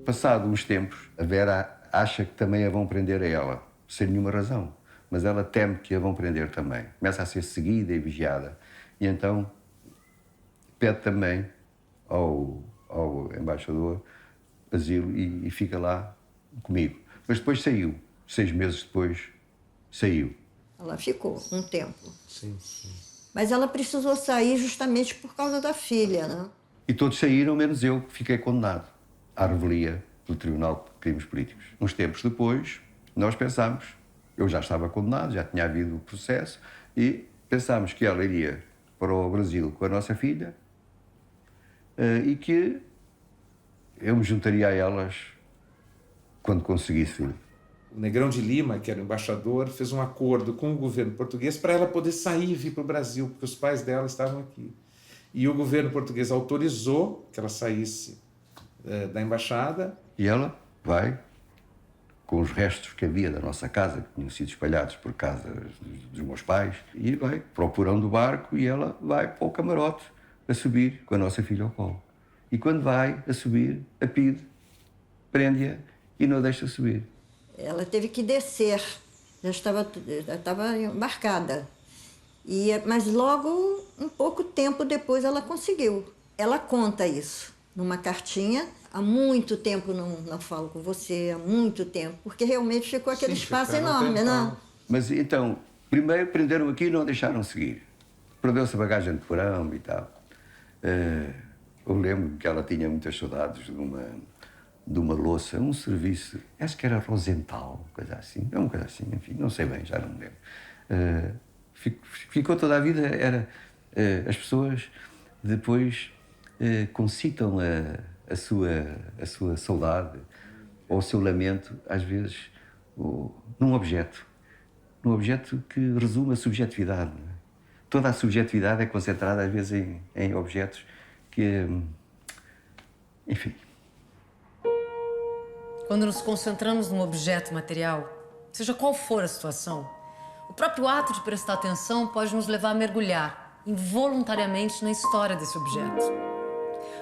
Passados uns tempos, a Vera acha que também a vão prender a ela, sem nenhuma razão. Mas ela teme que a vão prender também. Começa a ser seguida e vigiada. E então pede também ao embaixador asilo e fica lá comigo. Mas depois saiu. 6 meses depois, saiu. Ela ficou um tempo. Sim, sim. Mas ela precisou sair justamente por causa da filha, né? E todos saíram, menos eu, que fiquei condenado à revelia pelo Tribunal de Crimes Políticos. Uns tempos depois, nós pensámos, eu já estava condenado, já tinha havido o processo, e pensámos que ela iria para o Brasil com a nossa filha e que eu me juntaria a elas quando conseguisse o Negrão de Lima, que era o embaixador, fez um acordo com o governo português para ela poder sair e vir para o Brasil, porque os pais dela estavam aqui. E o governo português autorizou que ela saísse da embaixada. E ela vai, com os restos que havia da nossa casa, que tinham sido espalhados por casa dos meus pais, e vai para o porão do barco e ela vai para o camarote a subir com a nossa filha ao colo. E quando vai a subir, a PIDE prende-a e não a deixa subir. Ela teve que descer, já estava embarcada. Mas logo, um pouco tempo depois, ela conseguiu. Ela conta isso numa cartinha. Há muito tempo não falo com você, há muito tempo, porque realmente ficou aquele espaço enorme, né? Mas então, primeiro prenderam aqui e não deixaram seguir. Perdeu-se a bagagem de porão e tal. Eu lembro que ela tinha muitas saudades de uma louça, um serviço, acho que era Rosenthal, coisa assim, uma coisa assim, enfim, não sei bem, já não me lembro. Ficou toda a vida, as pessoas depois concitam a sua saudade ou o seu lamento, às vezes, num objeto que resume a subjetividade. Não é? Toda a subjetividade é concentrada, às vezes, em objetos que, enfim. Quando nos concentramos num objeto material, seja qual for a situação, o próprio ato de prestar atenção pode nos levar a mergulhar involuntariamente na história desse objeto.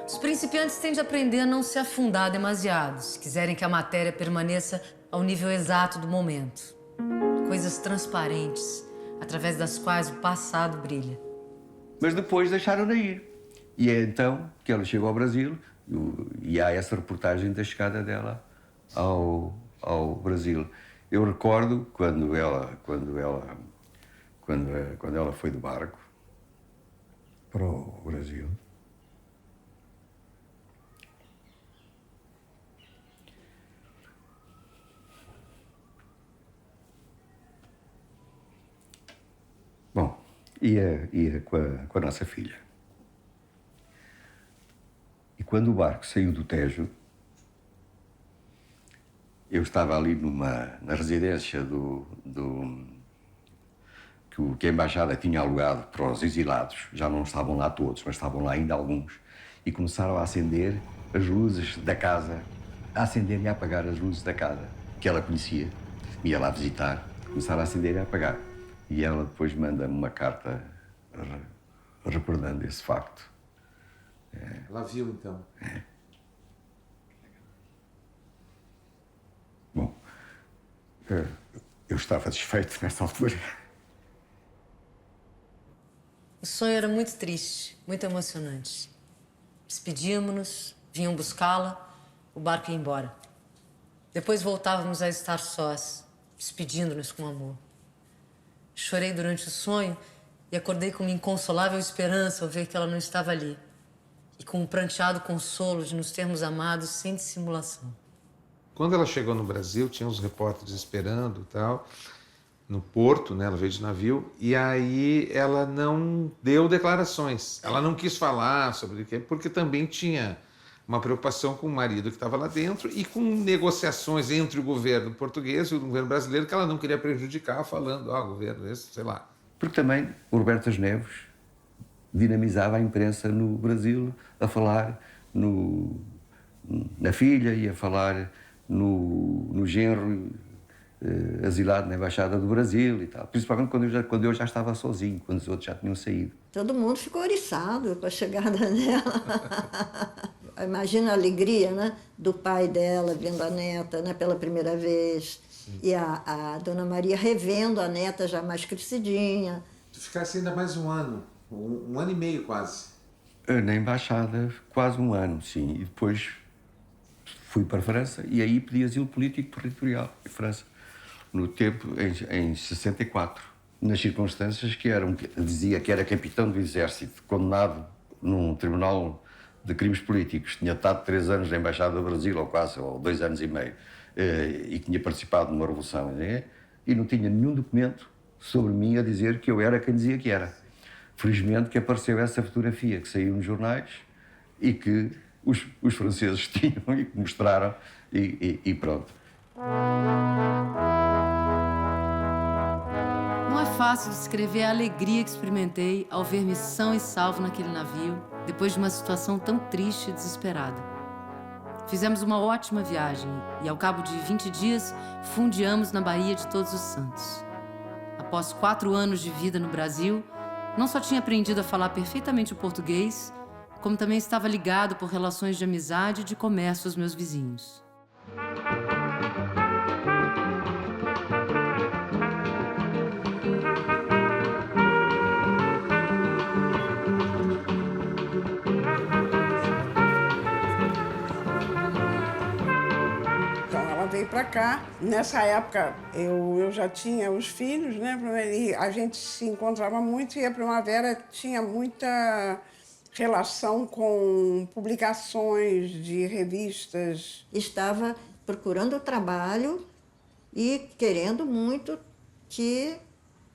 Os principiantes tendem a aprender a não se afundar demasiado, se quiserem que a matéria permaneça ao nível exato do momento. Coisas transparentes, através das quais o passado brilha. Mas depois deixaram-na ir. E é então que ela chegou ao Brasil e há essa reportagem da chegada dela ao Brasil. Eu recordo quando ela foi do barco para o Brasil. Bom, ia com a nossa filha. E quando o barco saiu do Tejo, eu estava ali na residência que a embaixada tinha alugado para os exilados. Já não estavam lá todos, mas estavam lá ainda alguns. E começaram a acender as luzes da casa, a acender e a apagar as luzes da casa, que ela conhecia, ia lá visitar. Começaram a acender e a apagar. E ela depois manda-me uma carta recordando esse facto. Ela viu, então. Bom, eu estava desfeito nessa altura. O sonho era muito triste, muito emocionante. Despedíamos-nos, vinham buscá-la, o barco ia embora. Depois voltávamos a estar sós, despedindo-nos com amor. Chorei durante o sonho e acordei com uma inconsolável esperança ao ver que ela não estava ali. E com um pranteado consolo de nos termos amados sem dissimulação. Quando ela chegou no Brasil, tinha uns repórteres esperando e tal, no porto, né? Ela veio de navio, e aí ela não deu declarações. Ela não quis falar sobre o que, porque também tinha uma preocupação com o marido que estava lá dentro e com negociações entre o governo português e o governo brasileiro que ela não queria prejudicar, falando, governo esse, sei lá. Porque também o Roberto Neves dinamizava a imprensa no Brasil a falar na filha e a falar no genro asilado na Embaixada do Brasil e tal. Principalmente quando eu já estava sozinho, quando os outros já tinham saído. Todo mundo ficou oriçado com a chegada dela. Imagina a alegria, né, do pai dela vendo a neta, né, pela primeira vez. Sim. E a Dona Maria revendo a neta já mais crescidinha. Tu ficasse ainda mais um ano, um ano e meio quase. Na Embaixada, quase um ano, sim. E depois fui para a França e aí pedi asilo político territorial em França. No tempo, em 64. Nas circunstâncias dizia que era capitão do exército, condenado num tribunal de crimes políticos. Tinha estado 3 anos na Embaixada do Brasil, ou 2 anos e meio, e tinha participado numa revolução. E não tinha nenhum documento sobre mim a dizer que eu era quem dizia que era. Felizmente que apareceu essa fotografia que saiu nos jornais e que os franceses tinham e que mostraram e pronto. fácil descrever a alegria que experimentei ao ver-me são e salvo naquele navio, depois de uma situação tão triste e desesperada. Fizemos uma ótima viagem e, ao cabo de 20 dias, fundeamos na Baía de Todos os Santos. Após 4 anos de vida no Brasil, não só tinha aprendido a falar perfeitamente o português, como também estava ligado por relações de amizade e de comércio aos meus vizinhos. Veio para cá. Nessa época, eu já tinha os filhos, né? E a gente se encontrava muito e a Primavera tinha muita relação com publicações de revistas. Estava procurando trabalho e querendo muito que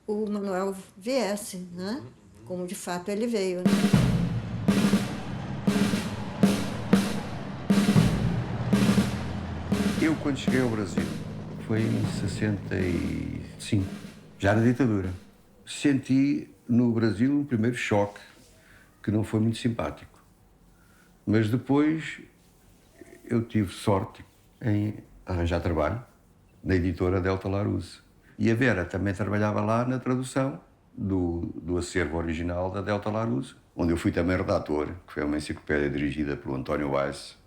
o Manuel viesse, né? Como de fato ele veio, né? Eu, quando cheguei ao Brasil, foi em 65, já na ditadura. Senti no Brasil um primeiro choque, que não foi muito simpático. Mas depois eu tive sorte em arranjar trabalho na editora Delta Larousse. E a Vera também trabalhava lá na tradução do acervo original da Delta Larousse, onde eu fui também redator, que foi uma enciclopédia dirigida pelo António Weiss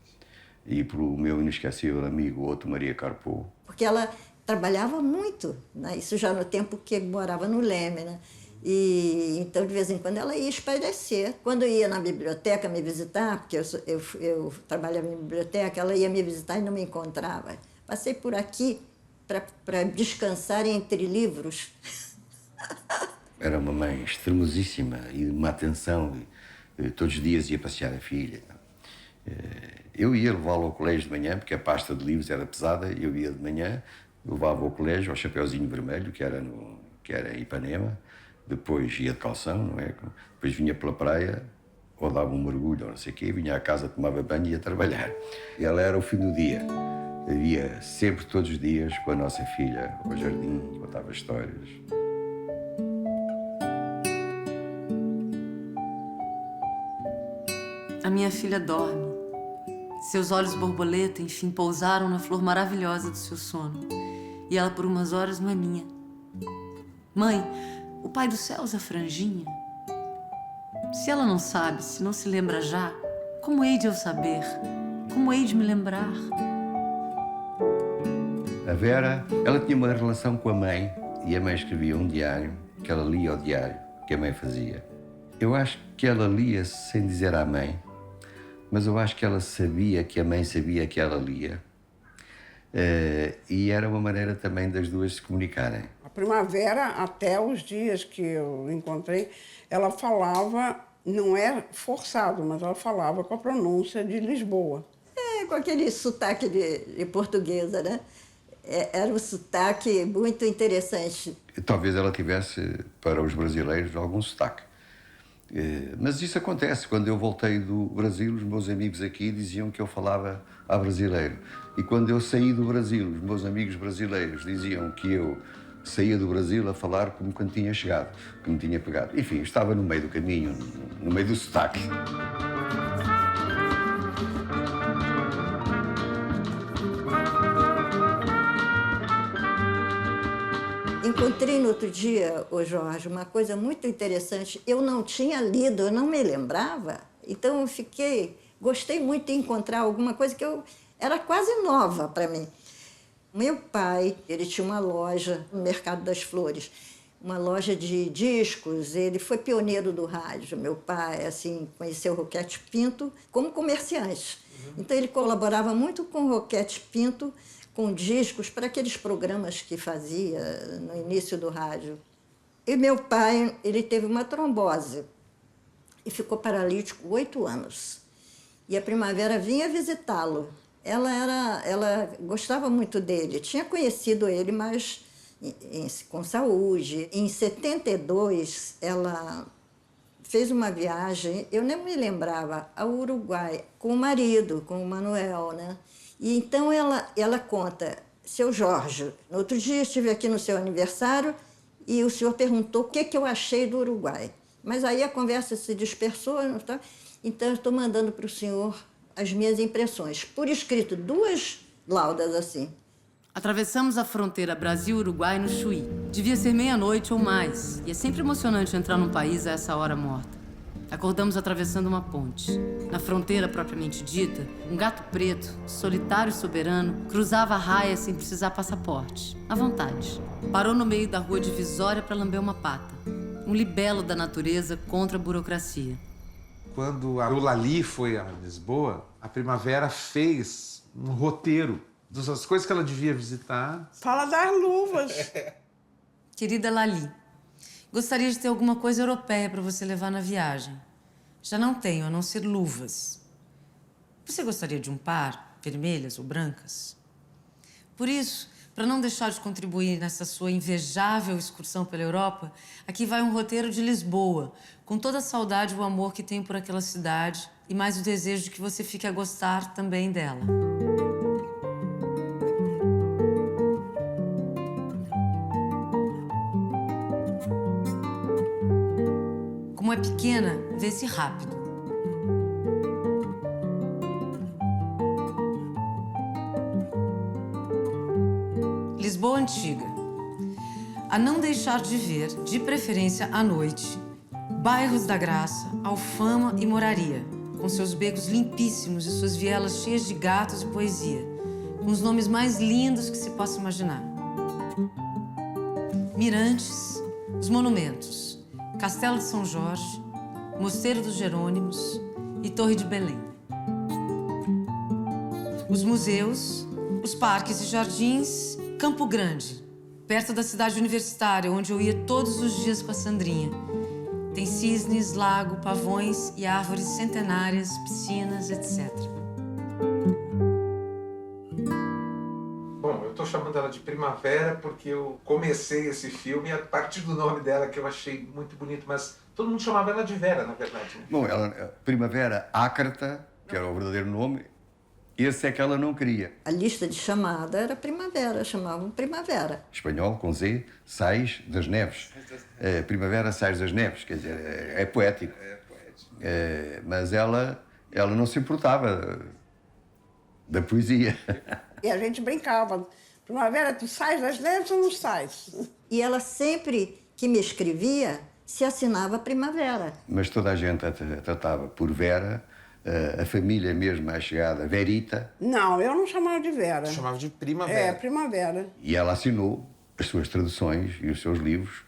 e pelo meu inesquecível amigo Otto Maria Carpo. Porque ela trabalhava muito, né? Isso já no tempo que morava no Leme, né? E então, de vez em quando, ela ia espairecer. Quando eu ia na biblioteca me visitar, porque eu trabalhava em biblioteca, ela ia me visitar e não me encontrava. Passei por aqui para descansar entre livros. Era uma mãe extremosíssima e uma atenção. Todos os dias ia passear a filha. Eu ia levá-lo ao colégio de manhã, porque a pasta de livros era pesada. Eu ia de manhã, levava ao colégio, ao Chapeuzinho Vermelho, que era em Ipanema. Depois ia de calção, não é? Depois vinha pela praia, ou dava um mergulho, ou não sei o quê, vinha à casa, tomava banho e ia trabalhar. E ela era o fim do dia. Eu ia sempre, todos os dias, com a nossa filha ao jardim, contava histórias. A minha filha dorme. Seus olhos borboleta, enfim, pousaram na flor maravilhosa do seu sono. E ela, por umas horas, não é minha. Mãe, o pai do céu usa franjinha? Se ela não sabe, se não se lembra já, como hei de eu saber? Como hei de me lembrar? A Vera, ela tinha uma relação com a mãe, e a mãe escrevia um diário, que ela lia o diário que a mãe fazia. Eu acho que ela lia sem dizer à mãe, mas eu acho que ela sabia que a mãe sabia que ela lia. E era uma maneira também das duas se comunicarem. A Primavera, até os dias que eu encontrei, ela falava, não é forçado, mas ela falava com a pronúncia de Lisboa. Com aquele sotaque de portuguesa, né? Era um sotaque muito interessante. Talvez ela tivesse, para os brasileiros, algum sotaque. Mas isso acontece. Quando eu voltei do Brasil, os meus amigos aqui diziam que eu falava a brasileiro. E quando eu saí do Brasil, os meus amigos brasileiros diziam que eu saía do Brasil a falar como quando tinha chegado, como tinha pegado. Enfim, estava no meio do caminho, no meio do sotaque. Encontrei no outro dia, ô Jorge, uma coisa muito interessante. Eu não tinha lido, eu não me lembrava. Então eu gostei muito de encontrar alguma coisa que era quase nova para mim. Meu pai, ele tinha uma loja no Mercado das Flores, uma loja de discos. Ele foi pioneiro do rádio. Meu pai, assim, conheceu o Roquete Pinto como comerciante. Então ele colaborava muito com o Roquete Pinto, com discos para aqueles programas que fazia no início do rádio. E meu pai, ele teve uma trombose e ficou paralítico 8 anos. E a Primavera vinha visitá-lo. Ela gostava muito dele, tinha conhecido ele, mas com saúde. Em 72, ela fez uma viagem, eu nem me lembrava, ao Uruguai, com o marido, com o Manuel, né? E então ela conta, seu Jorge, no outro dia estive aqui no seu aniversário e o senhor perguntou o que eu achei do Uruguai. Mas aí a conversa se dispersou, tá? Então eu estou mandando para o senhor as minhas impressões. Por escrito, 2 laudas assim. Atravessamos a fronteira Brasil-Uruguai no Chuí. Devia ser meia-noite ou mais, e é sempre emocionante entrar num país a essa hora morta. Acordamos atravessando uma ponte. Na fronteira propriamente dita, um gato preto, solitário e soberano, cruzava a raia sem precisar passaporte, à vontade. Parou no meio da rua divisória para lamber uma pata. Um libelo da natureza contra a burocracia. Quando a Lali foi a Lisboa, a Primavera fez um roteiro das coisas que ela devia visitar. Fala das luvas. Querida Lali, gostaria de ter alguma coisa europeia para você levar na viagem. Já não tenho, a não ser luvas. Você gostaria de um par, vermelhas ou brancas? Por isso, para não deixar de contribuir nessa sua invejável excursão pela Europa, aqui vai um roteiro de Lisboa, com toda a saudade e o amor que tenho por aquela cidade e mais o desejo de que você fique a gostar também dela. Como é pequena, vê-se rápido. Lisboa Antiga. A não deixar de ver, de preferência à noite, bairros da Graça, Alfama e Moraria, com seus becos limpíssimos e suas vielas cheias de gatos e poesia, com os nomes mais lindos que se possa imaginar. Mirantes, os monumentos, Castelo de São Jorge, Mosteiro dos Jerônimos e Torre de Belém. Os museus, os parques e jardins, Campo Grande, perto da cidade universitária, onde eu ia todos os dias com a Sandrinha. Tem cisnes, lago, pavões e árvores centenárias, piscinas, etc. Bom, eu tô chamando ela de Primavera porque eu comecei esse filme a partir do nome dela, que eu achei muito bonito, mas todo mundo chamava ela de Vera, na verdade. Né? Bom, ela, Primavera Ácrata, que era o verdadeiro nome, esse é que ela não queria. A lista de chamada era Primavera, chamavam Primavera. Espanhol, com Z, Sais das Neves. Primavera Sais das Neves, quer dizer, é poético. Mas ela não se importava da poesia. E a gente brincava. Primavera, tu sais das neves ou não sais? E ela sempre que me escrevia, se assinava Primavera. Mas toda a gente a tratava por Vera, a família mesmo mais chegada, Verita. Não, eu não chamava de Vera. Chamava de Primavera. É, Primavera. E ela assinou as suas traduções e os seus livros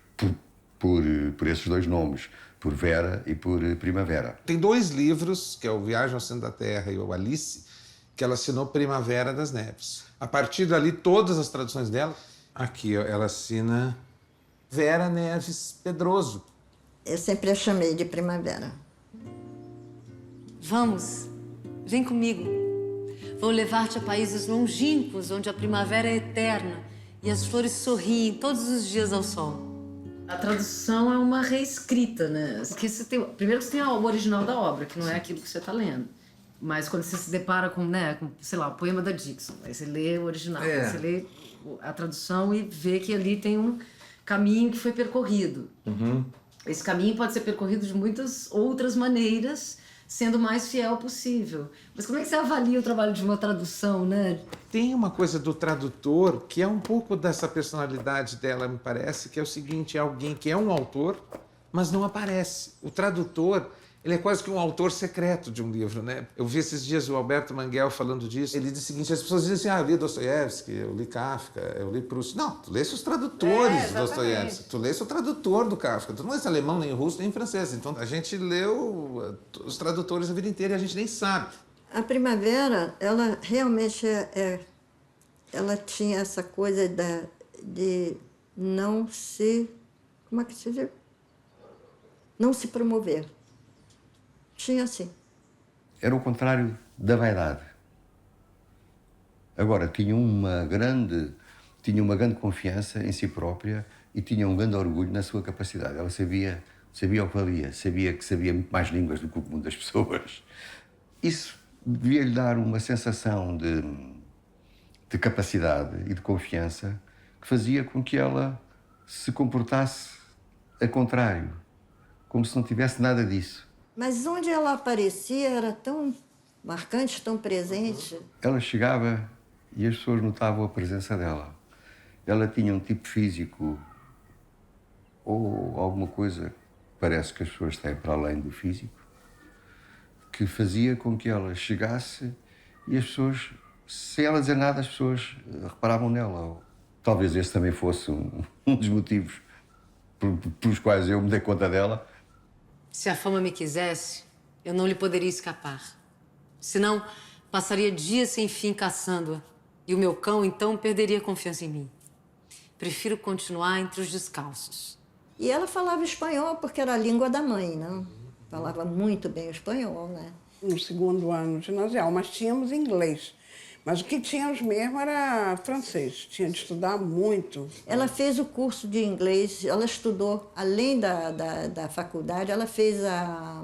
por esses 2 nomes, por Vera e por Primavera. Tem 2 livros, que é o Viagem ao Centro da Terra e o Alice, que ela assinou Primavera das Neves. A partir dali, todas as traduções dela, aqui ó, ela assina Vera Neves Pedroso. Eu sempre a chamei de Primavera. Vamos, vem comigo. Vou levar-te a países longínquos, onde a primavera é eterna e as flores sorriem todos os dias ao sol. A tradução é uma reescrita, né? Porque primeiro que você tem o original da obra, que não é aquilo que você está lendo. Mas quando você se depara com, né, sei lá, o poema da Dixon, aí você lê o original, você lê a tradução e vê que ali tem um caminho que foi percorrido. Uhum. Esse caminho pode ser percorrido de muitas outras maneiras, sendo o mais fiel possível. Mas como é que você avalia o trabalho de uma tradução, né? Tem uma coisa do tradutor que é um pouco dessa personalidade dela, me parece, que é o seguinte, é alguém que é um autor, mas não aparece. O tradutor, ele é quase que um autor secreto de um livro, né? Eu vi esses dias o Alberto Manguel falando disso. Ele diz o seguinte, as pessoas dizem assim, eu li Dostoiévski, eu li Kafka, eu li Proust. Não, tu lesse os tradutores do Dostoiévski, tu lesse o tradutor do Kafka, tu não lesse alemão, nem russo, nem francês. Então a gente leu os tradutores a vida inteira e a gente nem sabe. A Primavera, ela realmente ela tinha essa coisa de não se... Como é que se diz? Não se promover. Tinha assim. Era o contrário da vaidade. Agora, tinha uma grande confiança em si própria e tinha um grande orgulho na sua capacidade. Ela sabia o que valia, sabia que sabia muito mais línguas do que o comum das pessoas. Isso devia-lhe dar uma sensação de capacidade e de confiança que fazia com que ela se comportasse a contrário, como se não tivesse nada disso. Mas onde ela aparecia era tão marcante, tão presente. Ela chegava e as pessoas notavam a presença dela. Ela tinha um tipo físico ou alguma coisa, parece que as pessoas têm para além do físico, que fazia com que ela chegasse e as pessoas, sem ela dizer nada, as pessoas reparavam nela. Talvez esse também fosse um dos motivos pelos quais eu me dei conta dela. Se a fama me quisesse, eu não lhe poderia escapar. Senão, passaria dias sem fim caçando-a. E o meu cão, então, perderia a confiança em mim. Prefiro continuar entre os descalços. E ela falava espanhol porque era a língua da mãe, né? Falava muito bem o espanhol, né? No segundo ano ginasial, mas tínhamos inglês. Mas o que tínhamos mesmo era francês. Tinha de estudar muito. Ela fez o curso de inglês, ela estudou, além da faculdade, ela fez a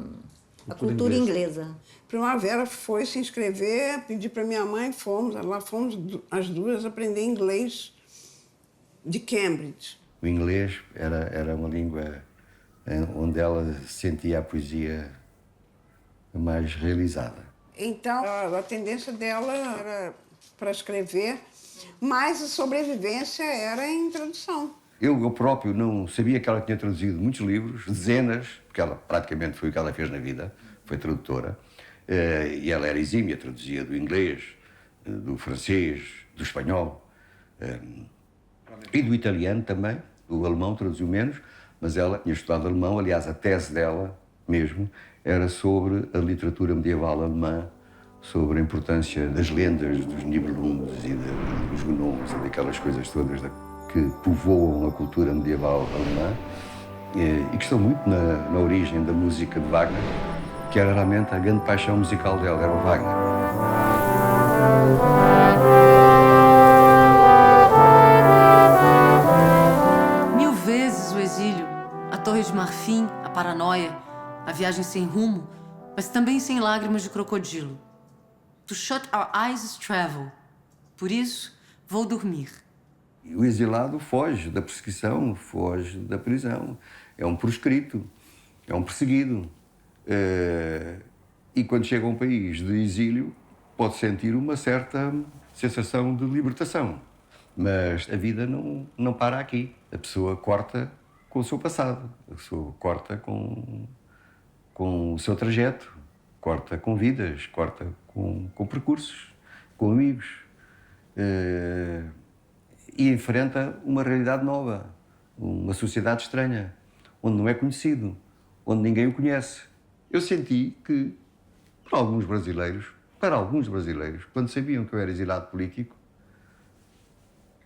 cultura inglesa. Primavera foi se inscrever, pedi para minha mãe, fomos. Lá fomos as duas aprender inglês de Cambridge. O inglês era uma língua onde ela sentia a poesia mais realizada. Então, a tendência dela era para escrever, mas a sobrevivência era em tradução. Eu próprio não sabia que ela tinha traduzido muitos livros, dezenas, porque ela praticamente foi o que ela fez na vida, foi tradutora, e ela era exímia, traduzia do inglês, do francês, do espanhol, e do italiano também. O alemão traduziu menos, mas ela tinha estudado alemão. Aliás, a tese dela mesmo era sobre a literatura medieval alemã, sobre a importância das lendas, dos Nibelungs e dos gnomes, daquelas coisas todas que povoam a cultura medieval alemã e que estão muito na origem da música de Wagner, que era realmente a grande paixão musical dela, era o Wagner. Mil vezes o exílio, a Torre de Marfim, a paranoia, a viagem sem rumo, mas também sem lágrimas de crocodilo. To shut our eyes is travel. Por isso, vou dormir. O exilado foge da perseguição, foge da prisão. É um proscrito, é um perseguido. E quando chega a um país de exílio, pode sentir uma certa sensação de libertação. Mas a vida não para aqui. A pessoa corta com o seu passado, a pessoa corta com o seu trajeto, corta com vidas, corta com percursos, com amigos. E enfrenta uma realidade nova, uma sociedade estranha, onde não é conhecido, onde ninguém o conhece. Eu senti que, para alguns brasileiros, quando sabiam que eu era exilado político,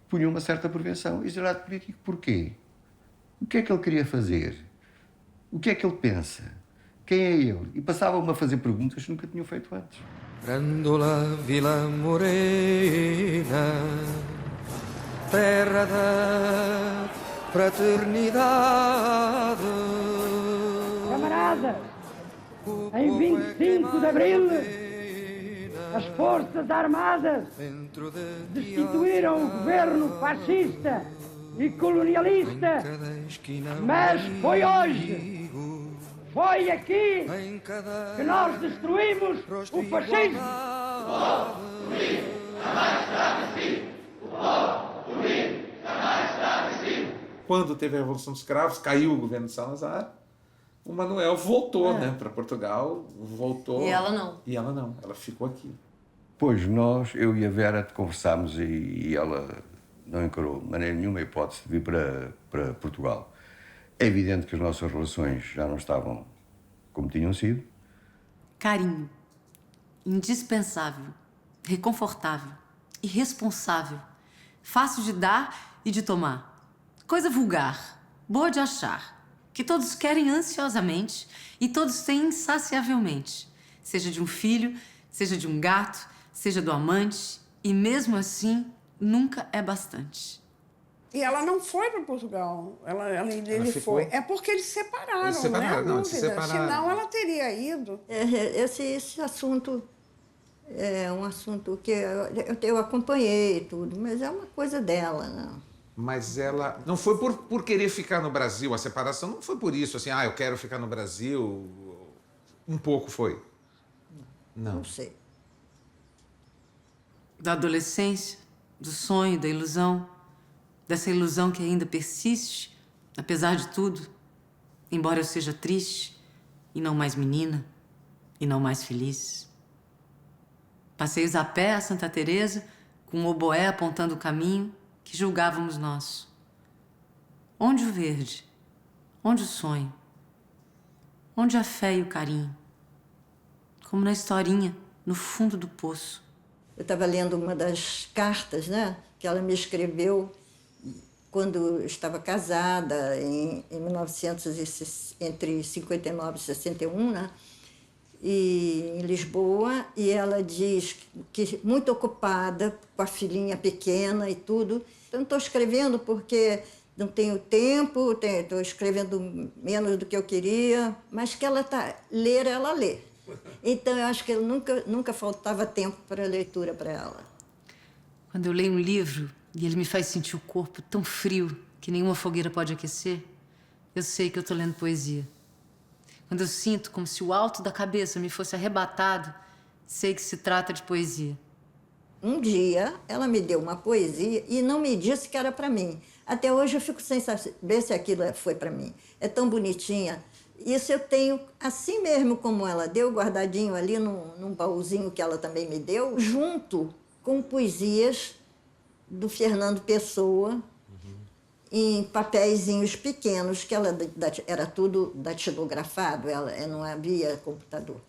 punham uma certa prevenção. Exilado político porquê? O que é que ele queria fazer? O que é que ele pensa? Quem é ele? E passavam-me a fazer perguntas que nunca tinham feito antes. Grândola Vila Morena, terra da fraternidade. Camaradas, em 25 de Abril, as Forças Armadas destituíram o governo fascista e colonialista, mas foi hoje, foi aqui que nós destruímos o fascismo. Quando teve a Revolução dos Cravos, caiu o governo de Salazar, o Manuel voltou, né, para Portugal, voltou. E ela não. E ela não, ela ficou aqui. Pois eu e a Vera conversámos e ela não encarou de maneira nenhuma a hipótese de vir para Portugal. É evidente que as nossas relações já não estavam como tinham sido. Carinho. Indispensável. Reconfortável. Irresponsável. Fácil de dar e de tomar. Coisa vulgar. Boa de achar. Que todos querem ansiosamente e todos têm insaciavelmente. Seja de um filho, seja de um gato, seja do amante. E mesmo assim, nunca é bastante. E ela não foi para Portugal. Ele foi. É porque eles se separaram, não é dúvida. Senão ela teria ido. Esse assunto é um assunto que eu acompanhei tudo, mas é uma coisa dela, né? Mas ela não foi por querer ficar no Brasil, a separação não foi por isso, assim, eu quero ficar no Brasil. Um pouco foi. Não. Não sei. Da adolescência, do sonho, da ilusão, dessa ilusão que ainda persiste, apesar de tudo, embora eu seja triste e não mais menina e não mais feliz. Passeios a pé a Santa Teresa, com um oboé apontando o caminho que julgávamos nosso. Onde o verde? Onde o sonho? Onde a fé e o carinho? Como na historinha, no fundo do poço. Eu estava lendo uma das cartas, né, que ela me escreveu quando eu estava casada, em 1900, entre 59 e 61, né, em Lisboa, e ela diz que muito ocupada com a filhinha pequena e tudo. Eu não estou escrevendo porque não tenho tempo, estou escrevendo menos do que eu queria, mas que ela ler, ela lê. Então, eu acho que nunca faltava tempo para leitura para ela. Quando eu leio um livro e ele me faz sentir o corpo tão frio que nenhuma fogueira pode aquecer, eu sei que eu estou lendo poesia. Quando eu sinto como se o alto da cabeça me fosse arrebatado, sei que se trata de poesia. Um dia, ela me deu uma poesia e não me disse que era para mim. Até hoje eu fico sem saber se aquilo foi para mim. É tão bonitinha. Isso eu tenho, assim mesmo como ela deu, guardadinho ali num baúzinho que ela também me deu, junto com poesias do Fernando Pessoa, em papeizinhos pequenos, que ela era tudo datilografado, não havia computador.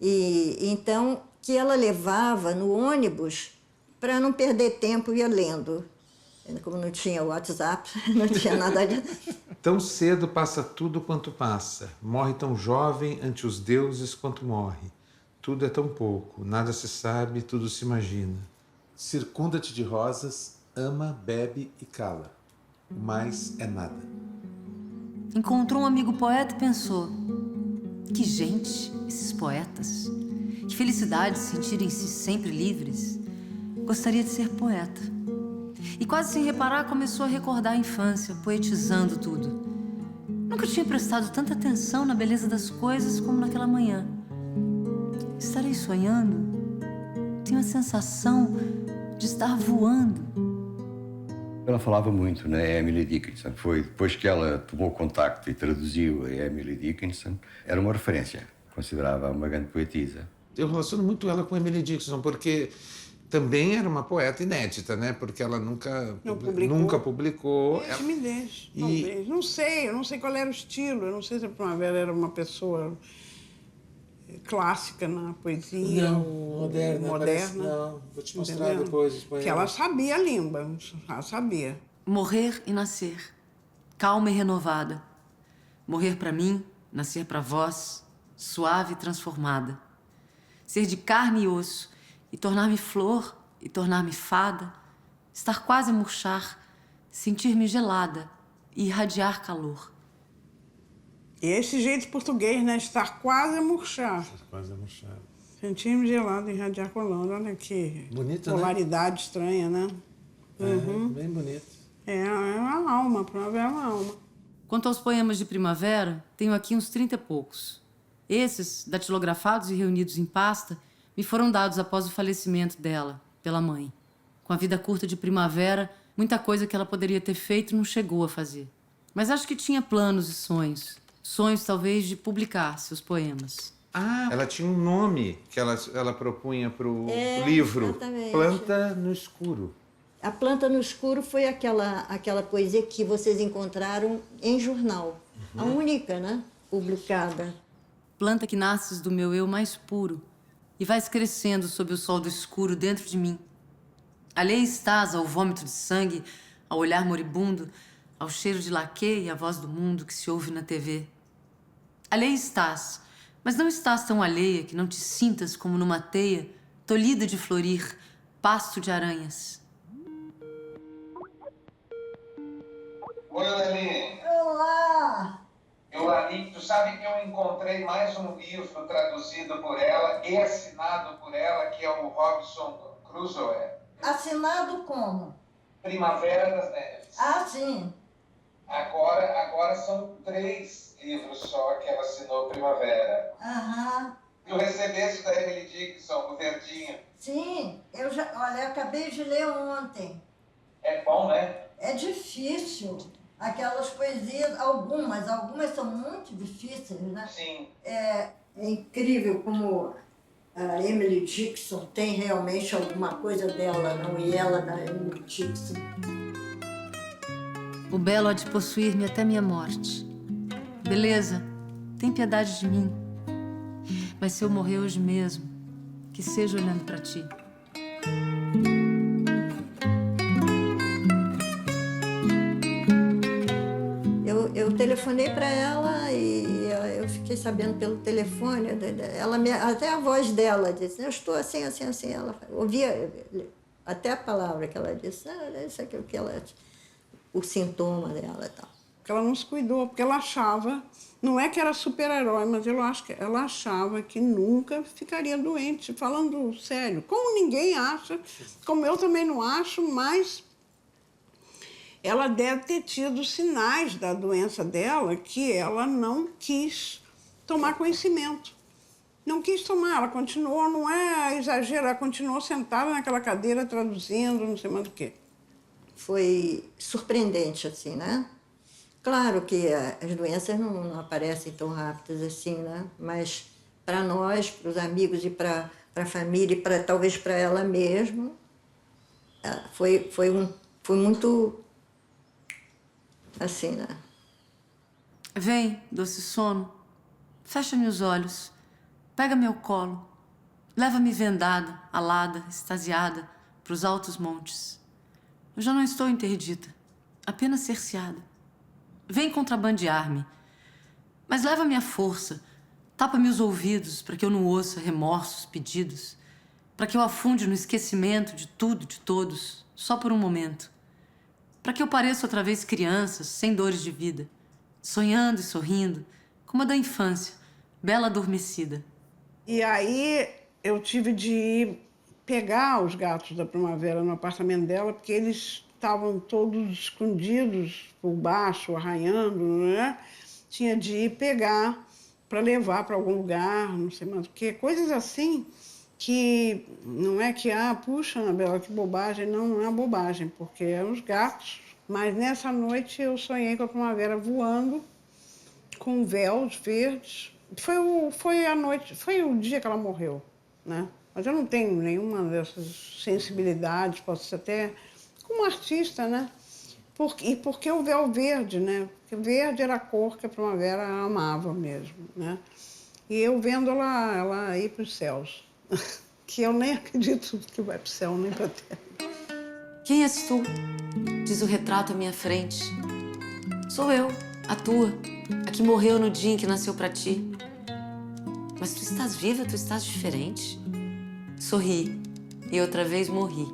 E então, que ela levava no ônibus para não perder tempo, ia lendo. Como não tinha WhatsApp, não tinha nada disso. Tão cedo passa tudo quanto passa. Morre tão jovem ante os deuses quanto morre. Tudo é tão pouco, nada se sabe, tudo se imagina. Circunda-te de rosas, ama, bebe e cala. O mais é nada. Encontrou um amigo poeta e pensou: que gente, esses poetas. Que felicidade sentirem-se sempre livres. Gostaria de ser poeta. E quase sem reparar começou a recordar a infância, poetizando tudo. Nunca tinha prestado tanta atenção na beleza das coisas como naquela manhã. Estarei sonhando? Tenho a sensação de estar voando. Ela falava muito na Emily Dickinson. Foi depois que ela tomou contacto e traduziu a Emily Dickinson, era uma referência. Considerava uma grande poetisa. Eu relaciono muito ela com Emily Dickinson, porque também era uma poeta inédita, né? Porque ela nunca publicou. Timidez, talvez. Não sei, eu não sei qual era o estilo. Eu não sei se a Primavera era uma pessoa clássica na poesia. Não, ou moderna. Não, vou te mostrar depois os poemas. Que ela sabia a língua, ela sabia. Morrer e nascer, calma e renovada. Morrer para mim, nascer para vós, suave e transformada. Ser de carne e osso, e tornar-me flor, e tornar-me fada. Estar quase a murchar, sentir-me gelada e irradiar calor. E esse jeito português, né? Estar quase a murchar. Quase a murchar. Sentir-me gelado e irradiar calor. Olha que bonita, polaridade estranha, né? Bem bonito. É uma alma, Primavera é uma alma. Quanto aos poemas de Primavera, tenho aqui uns 30 e poucos. Esses, datilografados e reunidos em pasta, me foram dados após o falecimento dela, pela mãe. Com a vida curta de Primavera, muita coisa que ela poderia ter feito não chegou a fazer. Mas acho que tinha planos e sonhos. Sonhos, talvez, de publicar seus poemas. Ela tinha um nome que ela propunha para o livro. Exatamente. Planta no Escuro. A Planta no Escuro foi aquela poesia que vocês encontraram em jornal. A única, né? Publicada. Planta que nasces do meu eu mais puro e vais crescendo sob o sol do escuro dentro de mim. Alheia estás ao vômito de sangue, ao olhar moribundo, ao cheiro de laquê e à voz do mundo que se ouve na TV. Alheia estás, mas não estás tão alheia que não te sintas como numa teia, tolhida de florir, pasto de aranhas. Oi, Leli. Olá! Lali, tu sabe que eu encontrei mais um livro traduzido por ela e assinado por ela, que é o Robinson Crusoe. Assinado como? Primavera das Neves. Ah, sim. Agora são 3 livros só que ela assinou Primavera. Aham. Tu recebeste da Emily Dickinson, o Verdinho. Sim, olha, eu acabei de ler ontem. É bom, né? É difícil. Aquelas poesias, algumas são muito difíceis, né? Sim. É incrível como a Emily Dickinson tem realmente alguma coisa dela, não? E ela da Emily Dickinson. O belo há de possuir-me até minha morte. Beleza, tem piedade de mim. Mas se eu morrer hoje mesmo, que seja olhando para ti. Eu telefonei para ela e eu fiquei sabendo pelo telefone, até a voz dela disse, eu estou assim, assim, assim. Ela ouvia até a palavra que ela disse, isso aqui é o que ela, o sintoma dela e tal. Ela não se cuidou, porque ela achava, não é que era super-herói, mas ela achava que nunca ficaria doente, falando sério. Como ninguém acha, como eu também não acho, mas ela deve ter tido sinais da doença dela que ela não quis tomar conhecimento. Não quis tomar, ela continuou, não é exagero, ela continuou sentada naquela cadeira traduzindo, não sei mais o quê. Foi surpreendente, assim, né? Claro que as doenças não aparecem tão rápidas assim, né? Mas para nós, para os amigos e para a família e talvez para ela mesma, foi muito assim, né? Vem, doce sono, fecha-me os olhos, pega-me ao colo, leva-me vendada, alada, extasiada, para os altos montes. Eu já não estou interdita, apenas cerceada. Vem contrabandear-me, mas leva-me à força, tapa-me os ouvidos para que eu não ouça remorsos, pedidos, para que eu afunde no esquecimento de tudo, de todos, só por um momento, para que eu pareça outra vez criança, sem dores de vida, sonhando e sorrindo, como a da infância, bela adormecida. E aí eu tive de ir pegar os gatos da Primavera no apartamento dela, porque eles estavam todos escondidos por baixo, arranhando, né? Tinha de ir pegar para levar para algum lugar, não sei mais o quê. Coisas assim que não é que, puxa, Anabela, que bobagem. Não é bobagem, porque eram os gatos. Mas nessa noite eu sonhei com a Primavera voando, com véus verdes. Foi o dia que ela morreu, né? Mas eu não tenho nenhuma dessas sensibilidades, posso ser até como artista, né? Porque o véu verde, né? Porque verde era a cor que a Primavera amava mesmo, né? E eu vendo ela ir para os céus, que eu nem acredito que vai para o céu, nem para a terra. Quem és tu? Diz o retrato à minha frente. Sou eu, a tua, a que morreu no dia em que nasceu para ti. Mas tu estás viva, tu estás diferente. Sorri e outra vez morri.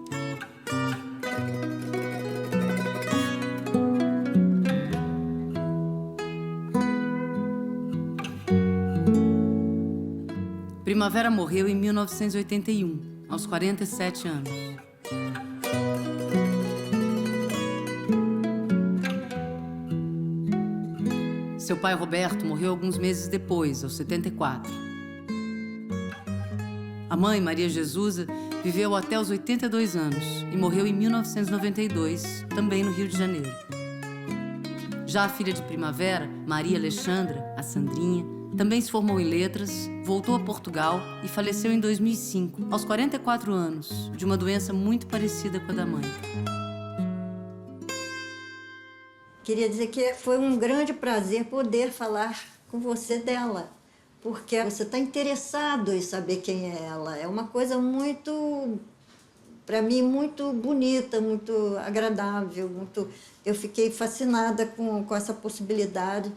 Primavera morreu em 1981, aos 47 anos. Seu pai, Roberto, morreu alguns meses depois, aos 74. A mãe, Maria Jesusa, viveu até os 82 anos e morreu em 1992, também no Rio de Janeiro. Já a filha de Primavera, Maria Alexandra, a Sandrinha, também se formou em letras, voltou a Portugal e faleceu em 2005, aos 44 anos, de uma doença muito parecida com a da mãe. Queria dizer que foi um grande prazer poder falar com você dela, porque você está interessado em saber quem é ela. É uma coisa muito, para mim, muito bonita, muito agradável. Eu fiquei fascinada com essa possibilidade,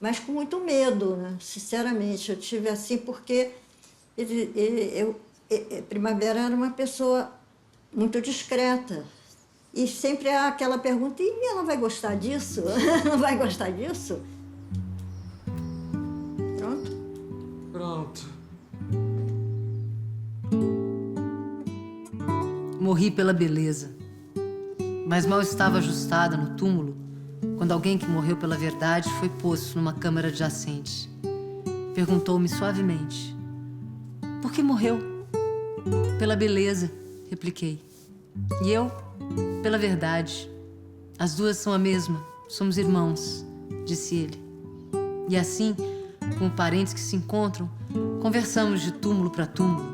mas com muito medo, né? Sinceramente. Eu tive assim porque Primavera era uma pessoa muito discreta. E sempre há aquela pergunta, e ela vai gostar disso? Não vai gostar disso? Pronto? Pronto. Morri pela beleza. Mas mal estava ajustada no túmulo quando alguém que morreu pela verdade foi posto numa câmara adjacente. Perguntou-me suavemente: por que morreu? Pela beleza, repliquei. E eu, pela verdade. As duas são a mesma, somos irmãos, disse ele. E assim, como parentes que se encontram, conversamos de túmulo para túmulo,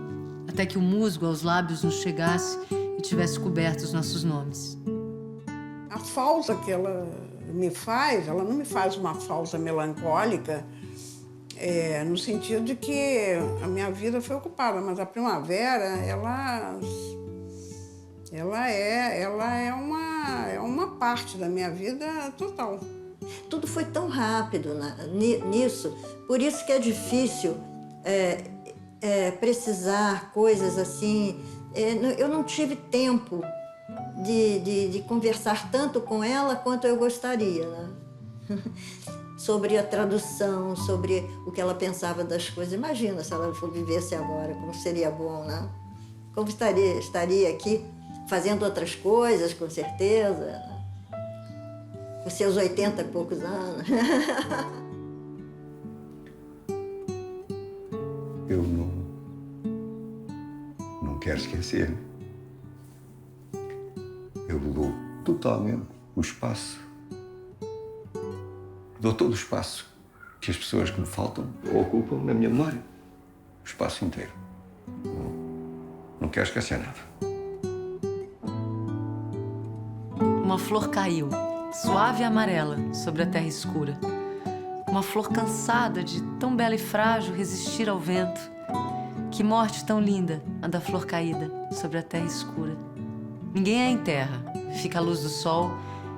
até que o musgo aos lábios nos chegasse e tivesse coberto os nossos nomes. A falta que ela me faz, ela não me faz uma falta melancólica, no sentido de que a minha vida foi ocupada, mas a primavera, ela é uma parte da minha vida total. Tudo foi tão rápido nisso, por isso que é difícil precisar coisas assim. Eu não tive tempo de conversar tanto com ela quanto eu gostaria, né? Sobre a tradução, sobre o que ela pensava das coisas. Imagina se ela vivesse agora, como seria bom, né? Como estaria aqui fazendo outras coisas, com certeza, né? Com seus 80 e poucos anos. Eu não quero esquecer. Eu dou totalmente o espaço. Dou todo o espaço que as pessoas que me faltam ocupam na minha memória. O espaço inteiro. Não quero esquecer nada. Uma flor caiu, suave e amarela, sobre a terra escura. Uma flor cansada de tão bela e frágil resistir ao vento. Que morte tão linda, a da flor caída, sobre a terra escura. Ninguém a enterra, fica à luz do sol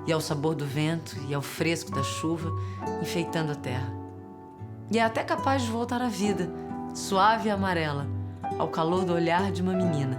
e ao sabor do vento e ao fresco da chuva, enfeitando a terra. E é até capaz de voltar à vida, suave e amarela, ao calor do olhar de uma menina.